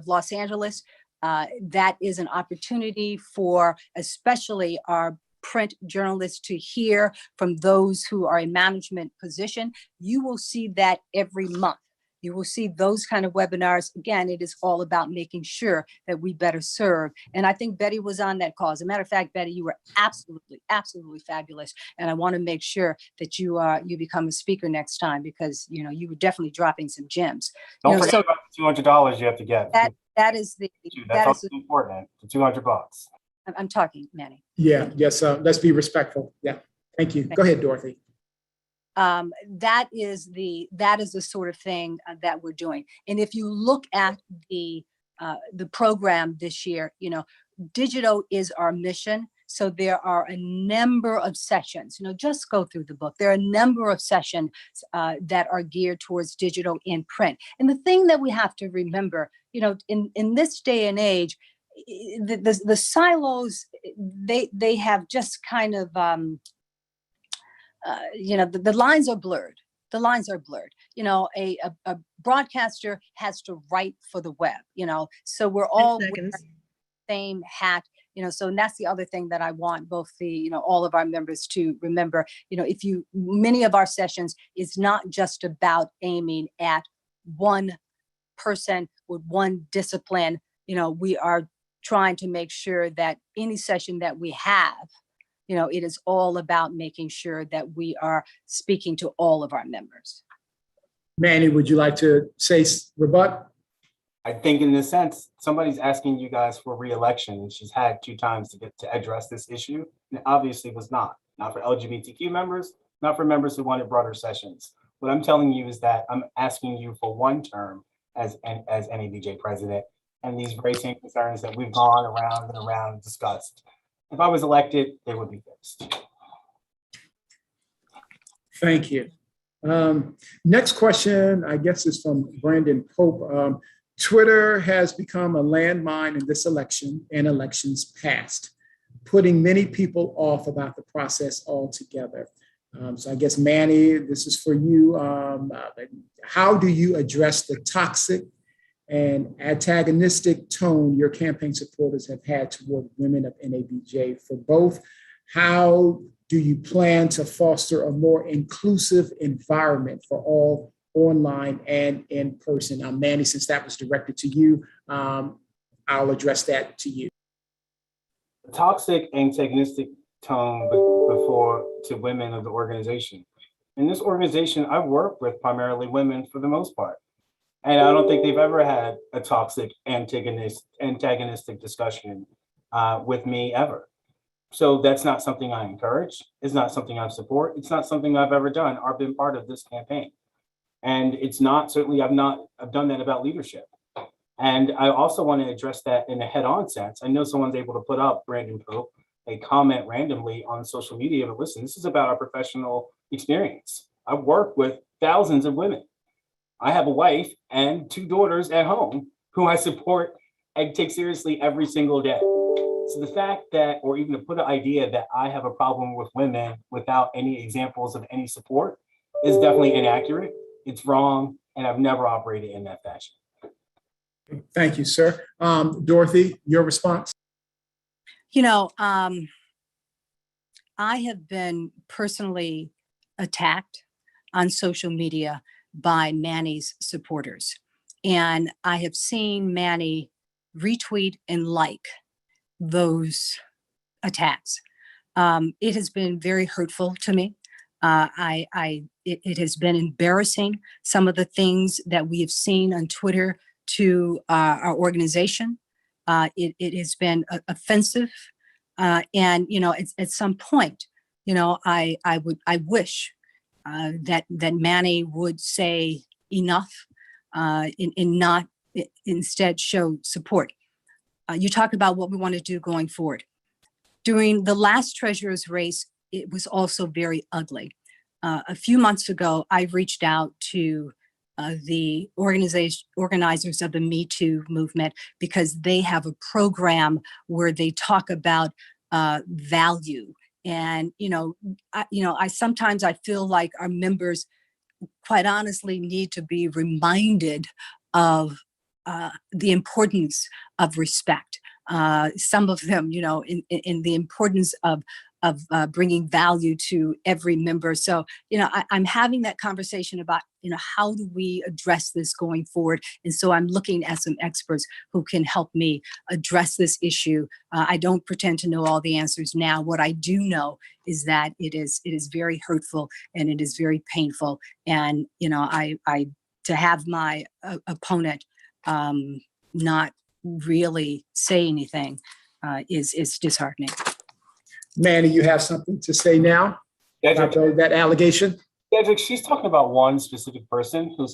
S9: Los Angeles. That is an opportunity for especially our print journalists to hear from those who are in management position. You will see that every month. You will see those kind of webinars. Again, it is all about making sure that we better serve. And I think Betty was on that call. As a matter of fact, Betty, you were absolutely, absolutely fabulous. And I want to make sure that you become a speaker next time, because you were definitely dropping some gems.
S7: Don't forget about the $200 you have to get.
S9: That is
S7: also important. The $200.
S9: I'm talking, Manny.
S1: Yeah. Yes. Let's be respectful. Yeah. Thank you. Go ahead, Dorothy.
S9: That is the sort of thing that we're doing. And if you look at the program this year, digital is our mission. So there are a number of sessions, just go through the book. There are a number of sessions that are geared towards digital in print. And the thing that we have to remember, in this day and age, the silos, they have just kind of, the lines are blurred. The lines are blurred. A broadcaster has to write for the web, so we're all wearing the same hat, so and that's the other thing that I want both all of our members to remember. Many of our sessions is not just about aiming at one person with one discipline. We are trying to make sure that any session that we have, it is all about making sure that we are speaking to all of our members.
S1: Manny, would you like to rebut?
S7: I think in a sense, somebody's asking you guys for re-election, and she's had 2 times to get to address this issue. And it obviously was not for LGBTQ members, not for members who wanted broader sessions. What I'm telling you is that I'm asking you for 1 term as NABJ president, and these very same concerns that we've gone around and around and discussed. If I was elected, they would be fixed.
S1: Thank you. Next question, I guess, is from Brandon Pope. Twitter has become a landmine in this election and elections past, putting many people off about the process altogether. So I guess, Manny, this is for you. How do you address the toxic and antagonistic tone your campaign supporters have had toward women of NABJ? For both, how do you plan to foster a more inclusive environment for all online and in person? Manny, since that was directed to you, I'll address that to you.
S7: The toxic, antagonistic tone before to women of the organization. In this organization, I've worked with primarily women for the most part. And I don't think they've ever had a toxic, antagonistic discussion with me ever. So that's not something I encourage. It's not something I support. It's not something I've ever done or been part of this campaign. And it's not, certainly I've done that about leadership. And I also want to address that in a head-on sense. I know someone's able to put up, Brandon Pope, a comment randomly on social media, but listen, this is about our professional experience. I've worked with thousands of women. I have a wife and 2 daughters at home who I support and take seriously every single day. So the fact that, or even to put an idea that I have a problem with women without any examples of any support is definitely inaccurate. It's wrong, and I've never operated in that fashion.
S1: Thank you, sir. Dorothy, your response?
S9: I have been personally attacked on social media by Manny's supporters. And I have seen Manny retweet and like those attacks. It has been very hurtful to me. It has been embarrassing, some of the things that we have seen on Twitter to our organization. It has been offensive. And, at some point, I wish that Manny would say enough and not instead show support. You talk about what we want to do going forward. During the last treasurer's race, it was also very ugly. A few months ago, I reached out to the organizers of the Me Too movement because they have a program where they talk about value. And, I sometimes I feel like our members, quite honestly, need to be reminded of the importance of respect. Some of them, in the importance of bringing value to every member. So, I'm having that conversation about, how do we address this going forward? And so I'm looking at some experts who can help me address this issue. I don't pretend to know all the answers now. What I do know is that it is very hurtful and it is very painful. And, I to have my opponent not really say anything is disheartening.
S1: Manny, you have something to say now about that allegation?
S7: Dedrick, she's talking about one specific person who's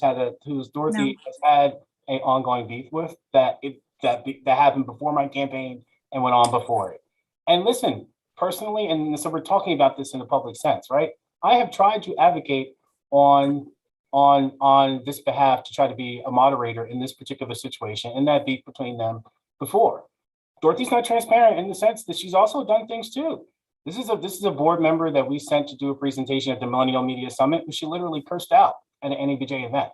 S7: Dorothy has had an ongoing beef with that happened before my campaign and went on before it. And listen, personally, and so we're talking about this in a public sense, right? I have tried to advocate on this behalf to try to be a moderator in this particular situation and that beef between them before. Dorothy's not transparent in the sense that she's also done things too. This is a board member that we sent to do a presentation at the Millennial Media Summit, who she literally cursed out at an NABJ event.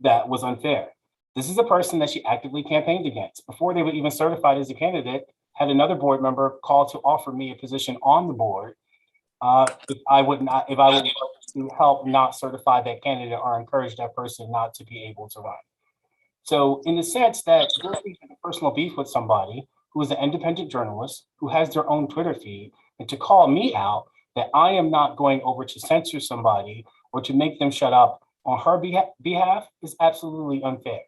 S7: That was unfair. This is a person that she actively campaigned against. Before they were even certified as a candidate, had another board member call to offer me a position on the board if I would to help not certify that candidate or encourage that person not to be able to run. So in the sense that Dorothy has a personal beef with somebody who is an independent journalist who has their own Twitter feed, and to call me out that I am not going over to censor somebody or to make them shut up on her behalf is absolutely unfair.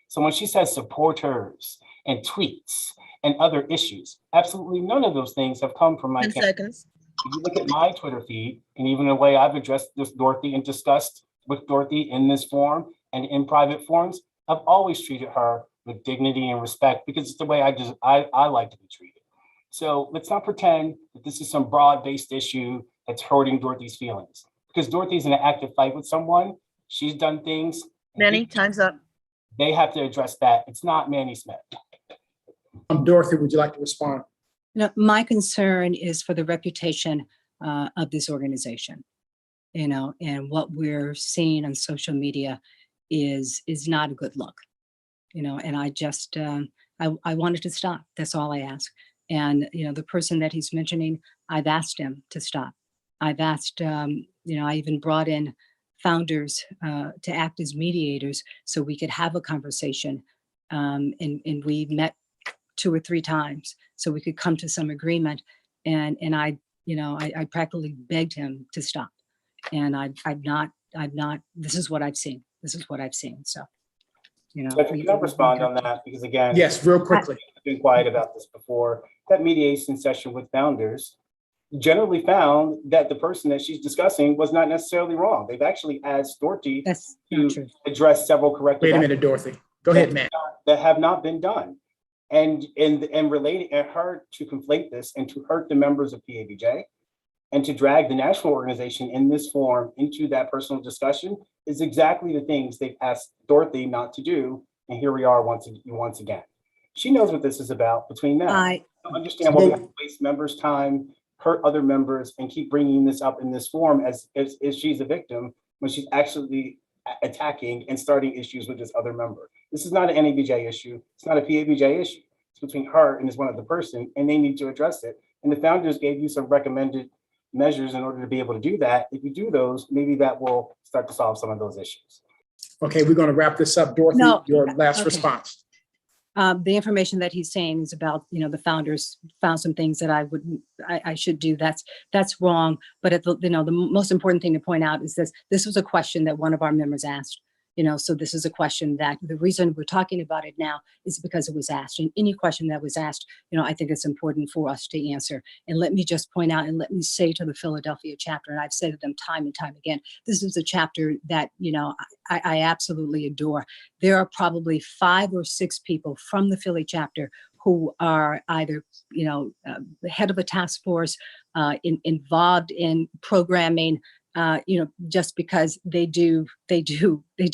S7: So when she says supporters and tweets and other issues, absolutely none of those things have come from my
S8: 10 seconds.
S7: If you look at my Twitter feed, and even the way I've addressed this Dorothy and discussed with Dorothy in this forum and in private forums, I've always treated her with dignity and respect because it's the way I like to be treated. So let's not pretend that this is some broad-based issue that's hurting Dorothy's feelings, because Dorothy's in an active fight with someone. She's done things.
S8: Manny, time's up.
S7: They have to address that. It's not Manny Smith.
S1: Dorothy, would you like to respond?
S9: My concern is for the reputation of this organization, and what we're seeing on social media is not a good look, and I just, I wanted to stop. That's all I ask. And, the person that he's mentioning, I've asked him to stop. I've asked, I even brought in founders to act as mediators so we could have a conversation. And we met 2 or 3 times so we could come to some agreement. And I practically begged him to stop. And I've not, this is what I've seen. This is what I've seen. So,
S7: So if you can respond on that, because again,
S1: yes, real quickly.
S7: I've been quiet about this before. That mediation session with founders generally found that the person that she's discussing was not necessarily wrong. They've actually asked Dorothy to address several corrective
S1: Wait a minute, Dorothy. Go ahead, man.
S7: That have not been done. And relating her to conflate this and to hurt the members of PABJ and to drag the national organization in this form into that personal discussion is exactly the things they've asked Dorothy not to do. And here we are once again. She knows what this is about between them. I don't understand why we have to waste members' time, hurt other members, and keep bringing this up in this form as she's a victim when she's actually attacking and starting issues with this other member. This is not an NABJ issue. It's not a PABJ issue. It's between her and this one other person, and they need to address it. And the founders gave you some recommended measures in order to be able to do that. If you do those, maybe that will start to solve some of those issues.
S1: Okay, we're going to wrap this up. Dorothy, your last response.
S9: The information that he's saying is about, the founders found some things that I should do. That's wrong. But the most important thing to point out is this was a question that one of our members asked. So this is a question that the reason we're talking about it now is because it was asked. And any question that was asked, I think it's important for us to answer. And let me just point out and let me say to the Philadelphia chapter, and I've said to them time and time again, this is a chapter that, I absolutely adore. There are probably 5 or 6 people from the Philly chapter who are either, the head of a task force, involved in programming, just because they do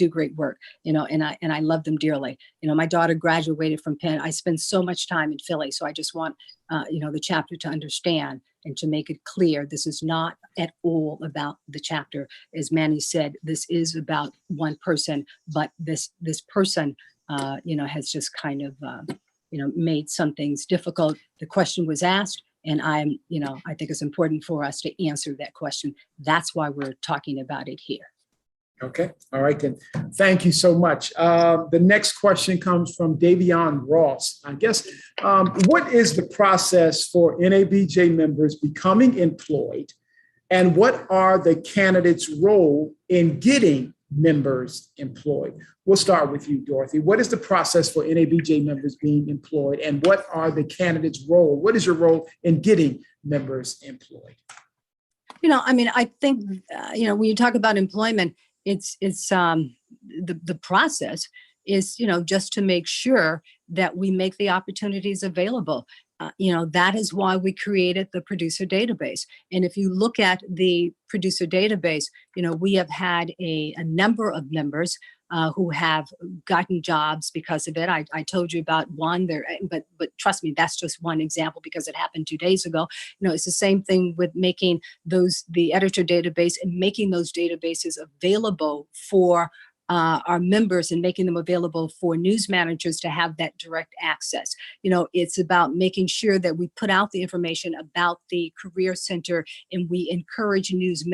S9: great work, and I love them dearly. My daughter graduated from Penn. I spend so much time in Philly. So I just want, the chapter to understand and to make it clear, this is not at all about the chapter. As Manny said, this is about one person, but this person, has just kind of, made some things difficult. The question was asked. And I think it's important for us to answer that question. That's why we're talking about it here.
S1: Okay. All right, then. Thank you so much. The next question comes from Davion Ross. I guess, what is the process for NABJ members becoming employed? And what are the candidates' role in getting members employed? We'll start with you, Dorothy. What is the process for NABJ members being employed, and what are the candidates' role? What is your role in getting members employed?
S9: I think, when you talk about employment, it's the process is, just to make sure that we make the opportunities available. That is why we created the producer database. And if you look at the producer database, we have had a number of members who have gotten jobs because of it. I told you about one there, but trust me, that's just one example because it happened 2 days ago. It's the same thing with making the editor database and making those databases available for our members and making them available for news managers to have that direct access. It's about making sure that we put out the information about the Career Center, and we encourage news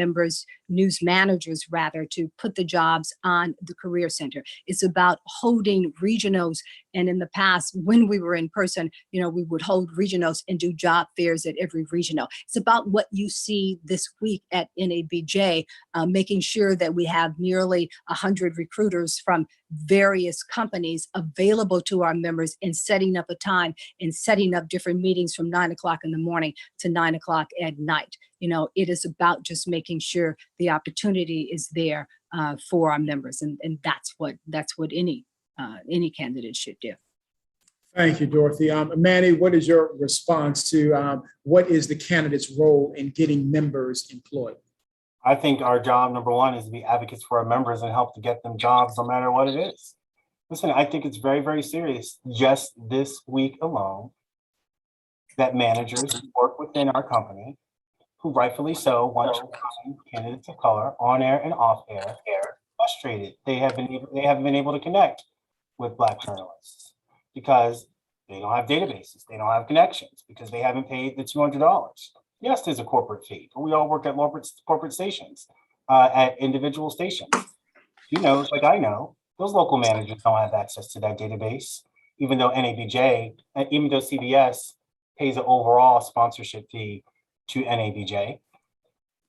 S9: managers rather, to put the jobs on the Career Center. It's about holding regionals. And in the past, when we were in person, we would hold regionals and do job fairs at every regional. It's about what you see this week at NABJ, making sure that we have nearly 100 recruiters from various companies available to our members, and setting up a time and setting up different meetings from 9 o'clock in the morning to 9 o'clock at night. It is about just making sure the opportunity is there for our members, and that's what any candidate should do.
S1: Thank you, Dorothy. Manny, what is your response to what is the candidate's role in getting members employed?
S7: I think our job, number one, is to be advocates for our members and help to get them jobs no matter what it is. Listen, I think it's very, very serious. Just this week alone, that managers work within our company who rightfully so want to find candidates of color on air and off air frustrated. They haven't been able to connect with Black journalists because they don't have databases. They don't have connections because they haven't paid the $200. Yes, there's a corporate fee, but we all work at corporate stations, at individual stations. Like I know, those local managers don't have access to that database, even though CBS pays an overall sponsorship fee to NABJ.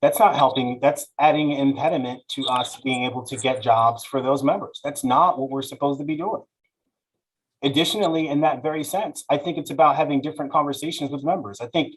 S7: That's not helping. That's adding an impediment to us being able to get jobs for those members. That's not what we're supposed to be doing. Additionally, in that very sense, I think it's about having different conversations with members. I think,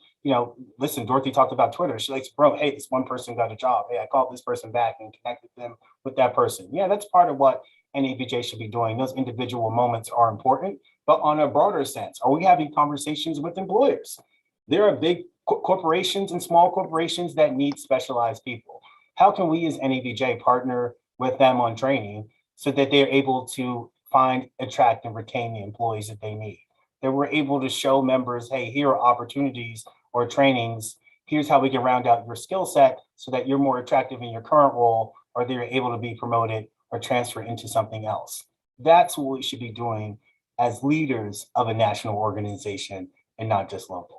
S7: listen, Dorothy talked about Twitter. She likes, hey, this one person got a job. Hey, I called this person back and connected them with that person. Yeah, that's part of what NABJ should be doing. Those individual moments are important, but on a broader sense, are we having conversations with employers? There are big corporations and small corporations that need specialized people. How can we as NABJ partner with them on training so that they're able to find, attract, and retain the employees that they need? That we're able to show members, hey, here are opportunities or trainings. Here's how we can round out your skill set so that you're more attractive in your current role, or they're able to be promoted or transfer into something else. That's what we should be doing as leaders of a national organization and not just local.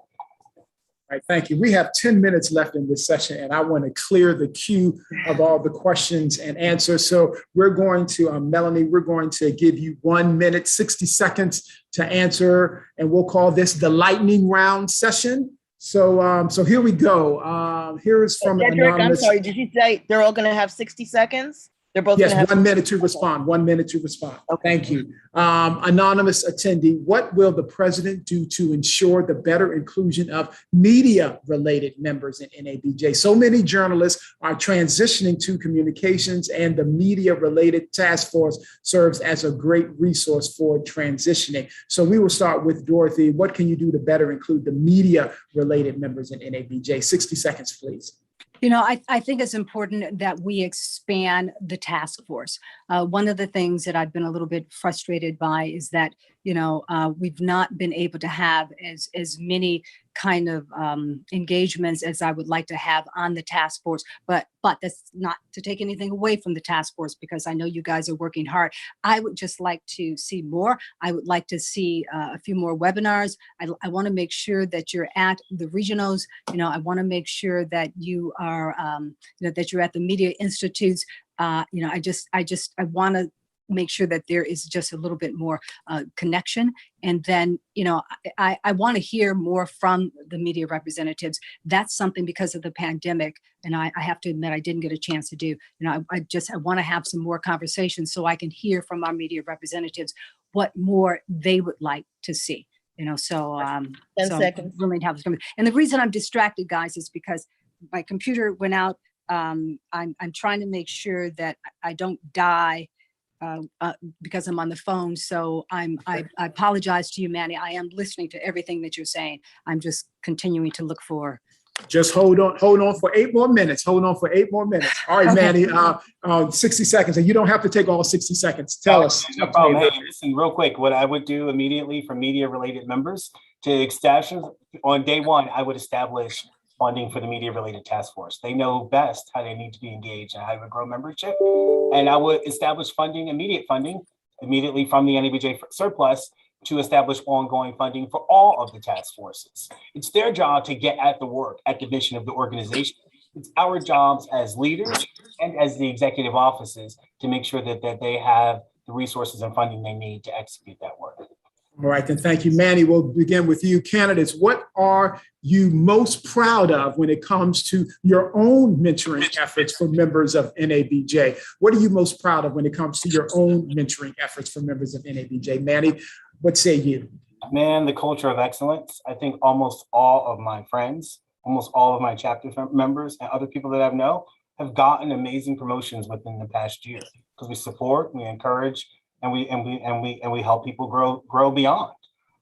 S1: All right, thank you. We have 10 minutes left in this session, and I want to clear the queue of all the questions and answers. So we're going to, Melanie, we're going to give you 1 minute, 60 seconds to answer, and we'll call this the lightning round session. So here we go. Here is from
S8: Cedric,
S1: anonymous.
S8: I'm sorry, did you say they're all going to have 60 seconds? They're both
S1: Yes,
S8: gonna have
S1: 1 minute to respond. 1 minute to respond.
S8: Okay.
S1: Thank you. Anonymous attendee, what will the president do to ensure the better inclusion of media-related members in NABJ? So many journalists are transitioning to communications, and the media-related task force serves as a great resource for transitioning. So we will start with Dorothy. What can you do to better include the media-related members in NABJ? 60 seconds, please.
S9: You know, I think it's important that we expand the task force. One of the things that I've been a little bit frustrated by is that, you know, we've not been able to have as many kind of engagements as I would like to have on the task force. But that's not to take anything away from the task force, because I know you guys are working hard. I would just like to see more. I would like to see a few more webinars. I want to make sure that you're at the regionals. You know, I want to make sure that you are, you know, that you're at the media institutes. You know, I want to make sure that there is just a little bit more connection. And then, you know, I want to hear more from the media representatives. That's something, because of the pandemic, and I have to admit, I didn't get a chance to do. You know, I want to have some more conversations so I can hear from our media representatives what more they would like to see. You know, so
S8: 10 seconds.
S9: Really have this conversation. And the reason I'm distracted, guys, is because my computer went out. I'm trying to make sure that I don't die because I'm on the phone. So I apologize to you, Manny. I am listening to everything that you're saying. I'm just continuing to look for.
S1: Just hold on for 8 more minutes. Hold on for 8 more minutes. All right, Manny, 60 seconds. And you don't have to take all 60 seconds. Tell us.
S7: No problem. Hey, listen, real quick, what I would do immediately for media-related members to establish, on day one, I would establish funding for the media-related task force. They know best how they need to be engaged and how to grow membership. And I would establish funding, immediate funding, immediately from the NABJ surplus, to establish ongoing funding for all of the task forces. It's their job to get at the work, at the mission of the organization. It's our jobs as leaders and as the executive offices to make sure that they have the resources and funding they need to execute that work.
S1: All right, then thank you, Manny. We'll begin with you. Candidates, what are you most proud of when it comes to your own mentoring efforts for members of NABJ? What are you most proud of when it comes to your own mentoring efforts for members of NABJ? Manny, what say you?
S7: Man, the culture of excellence. I think almost all of my friends, almost all of my chapter members and other people that I know have gotten amazing promotions within the past year, because we support, we encourage, and we help people grow beyond.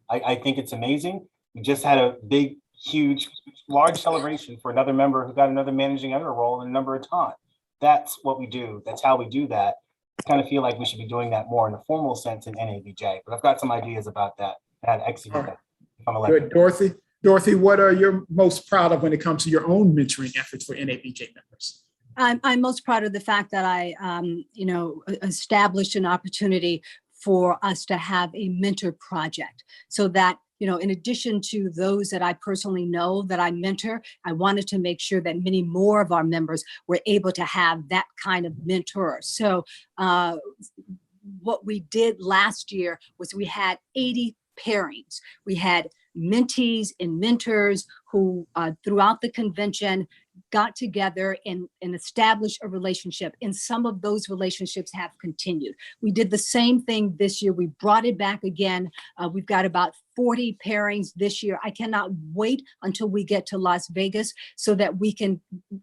S7: I think it's amazing. We just had a big, huge, large celebration for another member who got another managing editor role in a number of times. That's what we do. That's how we do that. I kind of feel like we should be doing that more in a formal sense in NABJ, but I've got some ideas about that and how to execute that if I'm elected.
S1: Good. Dorothy, what are you most proud of when it comes to your own mentoring efforts for NABJ members?
S9: I'm most proud of the fact that I, you know, established an opportunity for us to have a mentor project, so that, you know, in addition to those that I personally know that I mentor, I wanted to make sure that many more of our members were able to have that kind of mentor. So what we did last year was we had 80 pairings. We had mentees and mentors who throughout the convention got together and established a relationship. And some of those relationships have continued. We did the same thing this year. We brought it back again. We've got about 40 pairings this year. I cannot wait until we get to Las Vegas so that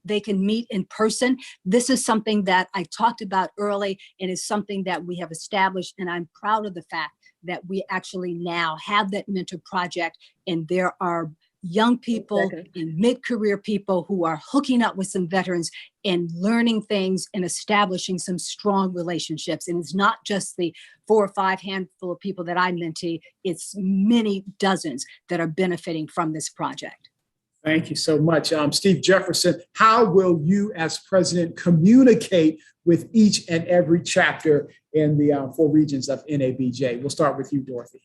S9: they can meet in person. This is something that I talked about early, and is something that we have established. And I'm proud of the fact that we actually now have that mentor project, and there are young people and mid-career people who are hooking up with some veterans and learning things and establishing some strong relationships. And it's not just the 4 or 5 handful of people that I mentee, it's many dozens that are benefiting from this project.
S1: Thank you so much. Steve Jefferson, how will you as president communicate with each and every chapter in the 4 regions of NABJ? We'll start with you, Dorothy.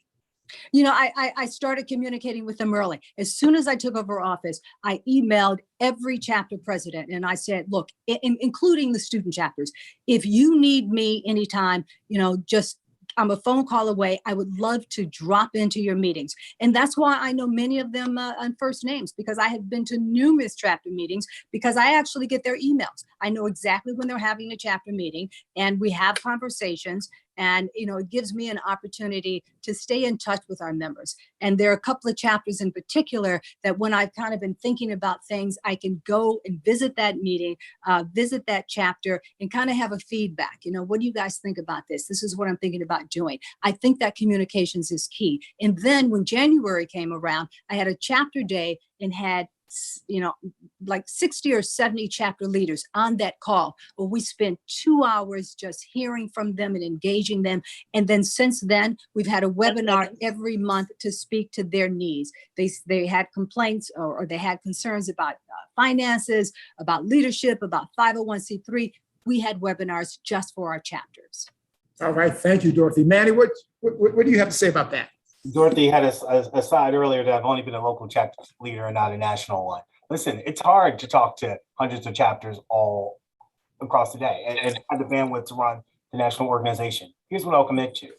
S9: I started communicating with them early. As soon as I took over office, I emailed every chapter president and I said, look, including the student chapters, if you need me anytime, just I'm a phone call away. I would love to drop into your meetings. And that's why I know many of them on first names, because I have been to numerous chapter meetings, because I actually get their emails. I know exactly when they're having a chapter meeting and we have conversations. And, it gives me an opportunity to stay in touch with our members. And there are a couple of chapters in particular that when I've kind of been thinking about things, I can go and visit that meeting, visit that chapter and kind of have a feedback. What do you guys think about this? This is what I'm thinking about doing. I think that communications is key. And then when January came around, I had a chapter day and had like 60 or 70 chapter leaders on that call where we spent 2 hours just hearing from them and engaging them. And then since then, we've had a webinar every month to speak to their needs. They had complaints or they had concerns about finances, about leadership, about 501c3. We had webinars just for our chapters.
S1: All right. Thank you, Dorothy. Manny, what do you have to say about that?
S7: Dorothy had a side earlier that I've only been a local chapter leader and not a national one. Listen, it's hard to talk to hundreds of chapters all across the day and have the bandwidth to run the national organization. Here's what I'll commit to.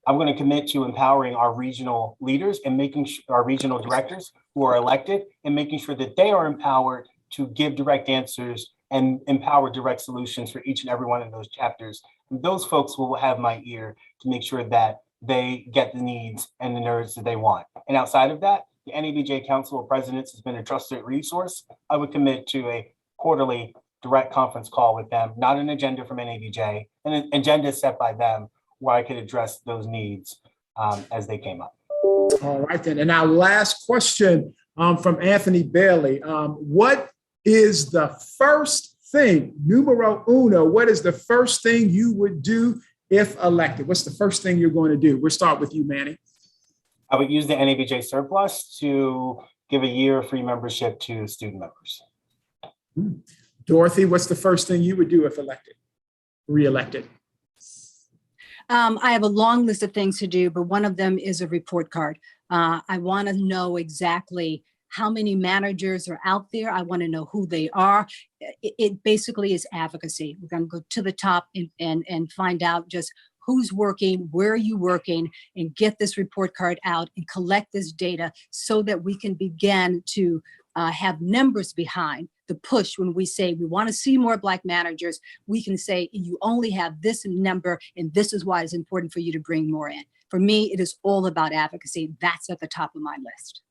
S7: I'm going to commit to empowering our regional leaders and making sure our regional directors who are elected and making sure that they are empowered to give direct answers and empower direct solutions for each and every one of those chapters. And those folks will have my ear to make sure that they get the needs and the nerds that they want. And outside of that, the NABJ Council of Presidents has been a trusted resource. I would commit to a quarterly direct conference call with them, not an agenda from NABJ, an agenda set by them where I could address those needs as they came up.
S1: All right, then. And our last question from Anthony Bailey. What is the first thing, numero uno, what is the first thing you would do if elected? What's the first thing you're going to do? We'll start with you, Manny.
S7: I would use the NABJ surplus to give a year of free membership to student members.
S1: Dorothy, what's the first thing you would do if elected, re-elected?
S9: I have a long list of things to do, but one of them is a report card. I want to know exactly how many managers are out there. I want to know who they are. It basically is advocacy. We're going to go to the top and find out just who's working, where are you working, and get this report card out and collect this data so that we can begin to have numbers behind the push. When we say we want to see more Black managers, we can say you only have this number and this is why it's important for you to bring more in. For me, it is all about advocacy. That's at the top of my list.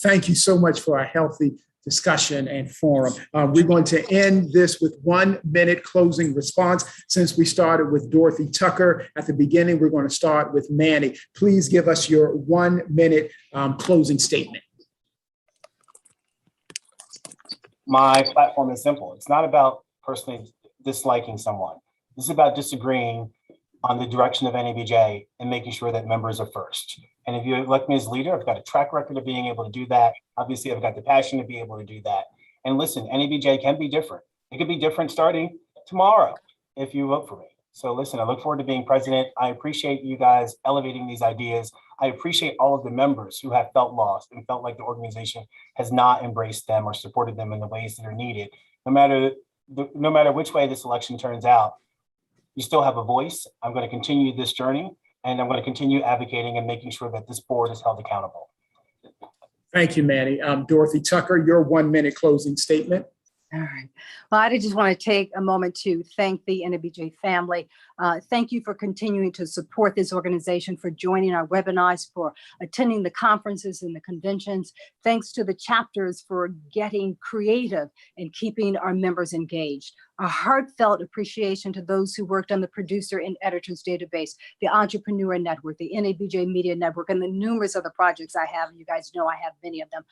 S1: Thank you so much for a healthy discussion and forum. We're going to end this with 1 minute closing response. Since we started with Dorothy Tucker at the beginning, we're going to start with Manny. Please give us your 1 minute closing statement.
S7: My platform is simple. It's not about personally disliking someone. This is about disagreeing on the direction of NABJ and making sure that members are first. And if you elect me as leader, I've got a track record of being able to do that. Obviously, I've got the passion to be able to do that. And listen, NABJ can be different. It could be different starting tomorrow if you vote for me. So listen, I look forward to being president. I appreciate you guys elevating these ideas. I appreciate all of the members who have felt lost and felt like the organization has not embraced them or supported them in the ways that are needed. No matter which way this election turns out, you still have a voice. I'm going to continue this journey, and I'm going to continue advocating and making sure that this board is held accountable.
S1: Thank you, Manny. Dorothy Tucker, your 1 minute closing statement.
S9: All right. Well, I just want to take a moment to thank the NABJ family. Thank you for continuing to support this organization, for joining our webinars, for attending the conferences and the conventions. Thanks to the chapters for getting creative and keeping our members engaged. A heartfelt appreciation to those who worked on the producer and editors database, the Entrepreneur Network, the NABJ Media Network, and the numerous other projects I have. You guys know I have many of them.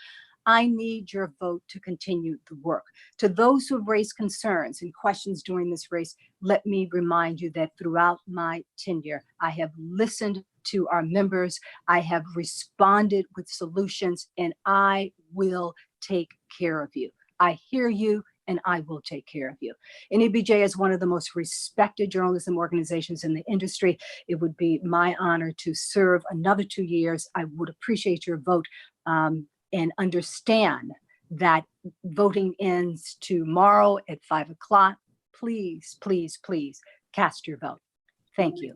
S9: I need your vote to continue the work. To those who have raised concerns and questions during this race, let me remind you that throughout my tenure, I have listened to our members, I have responded with solutions, and I will take care of you. I hear you and I will take care of you. NABJ is one of the most respected journalism organizations in the industry. It would be my honor to serve another 2 years. I would appreciate your vote and understand that voting ends tomorrow at 5 o'clock. Please, please, please cast your vote. Thank you.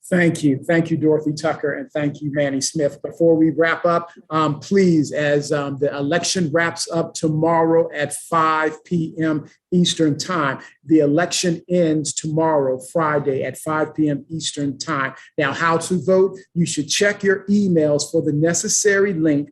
S1: Thank you. Thank you, Dorothy Tucker, and thank you, Manny Smith. Before we wrap up, please, as the election wraps up tomorrow at 5 p.m. Eastern Time, the election ends tomorrow, Friday at 5 p.m. Eastern Time. Now, how to vote? You should check your emails for the necessary link.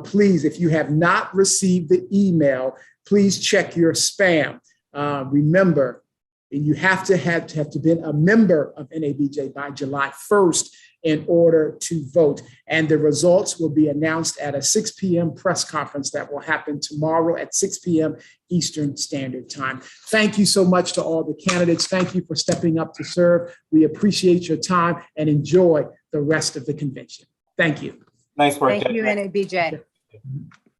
S1: Please, if you have not received the email, please check your spam. Remember, you have to been a member of NABJ by July 1st in order to vote. And the results will be announced at a 6 p.m. press conference that will happen tomorrow at 6 p.m. Eastern Standard Time. Thank you so much to all the candidates. Thank you for stepping up to serve. We appreciate your time and enjoy the rest of the convention. Thank you.
S7: Nice work.
S9: Thank you,
S7: Dedrick.
S9: NABJ.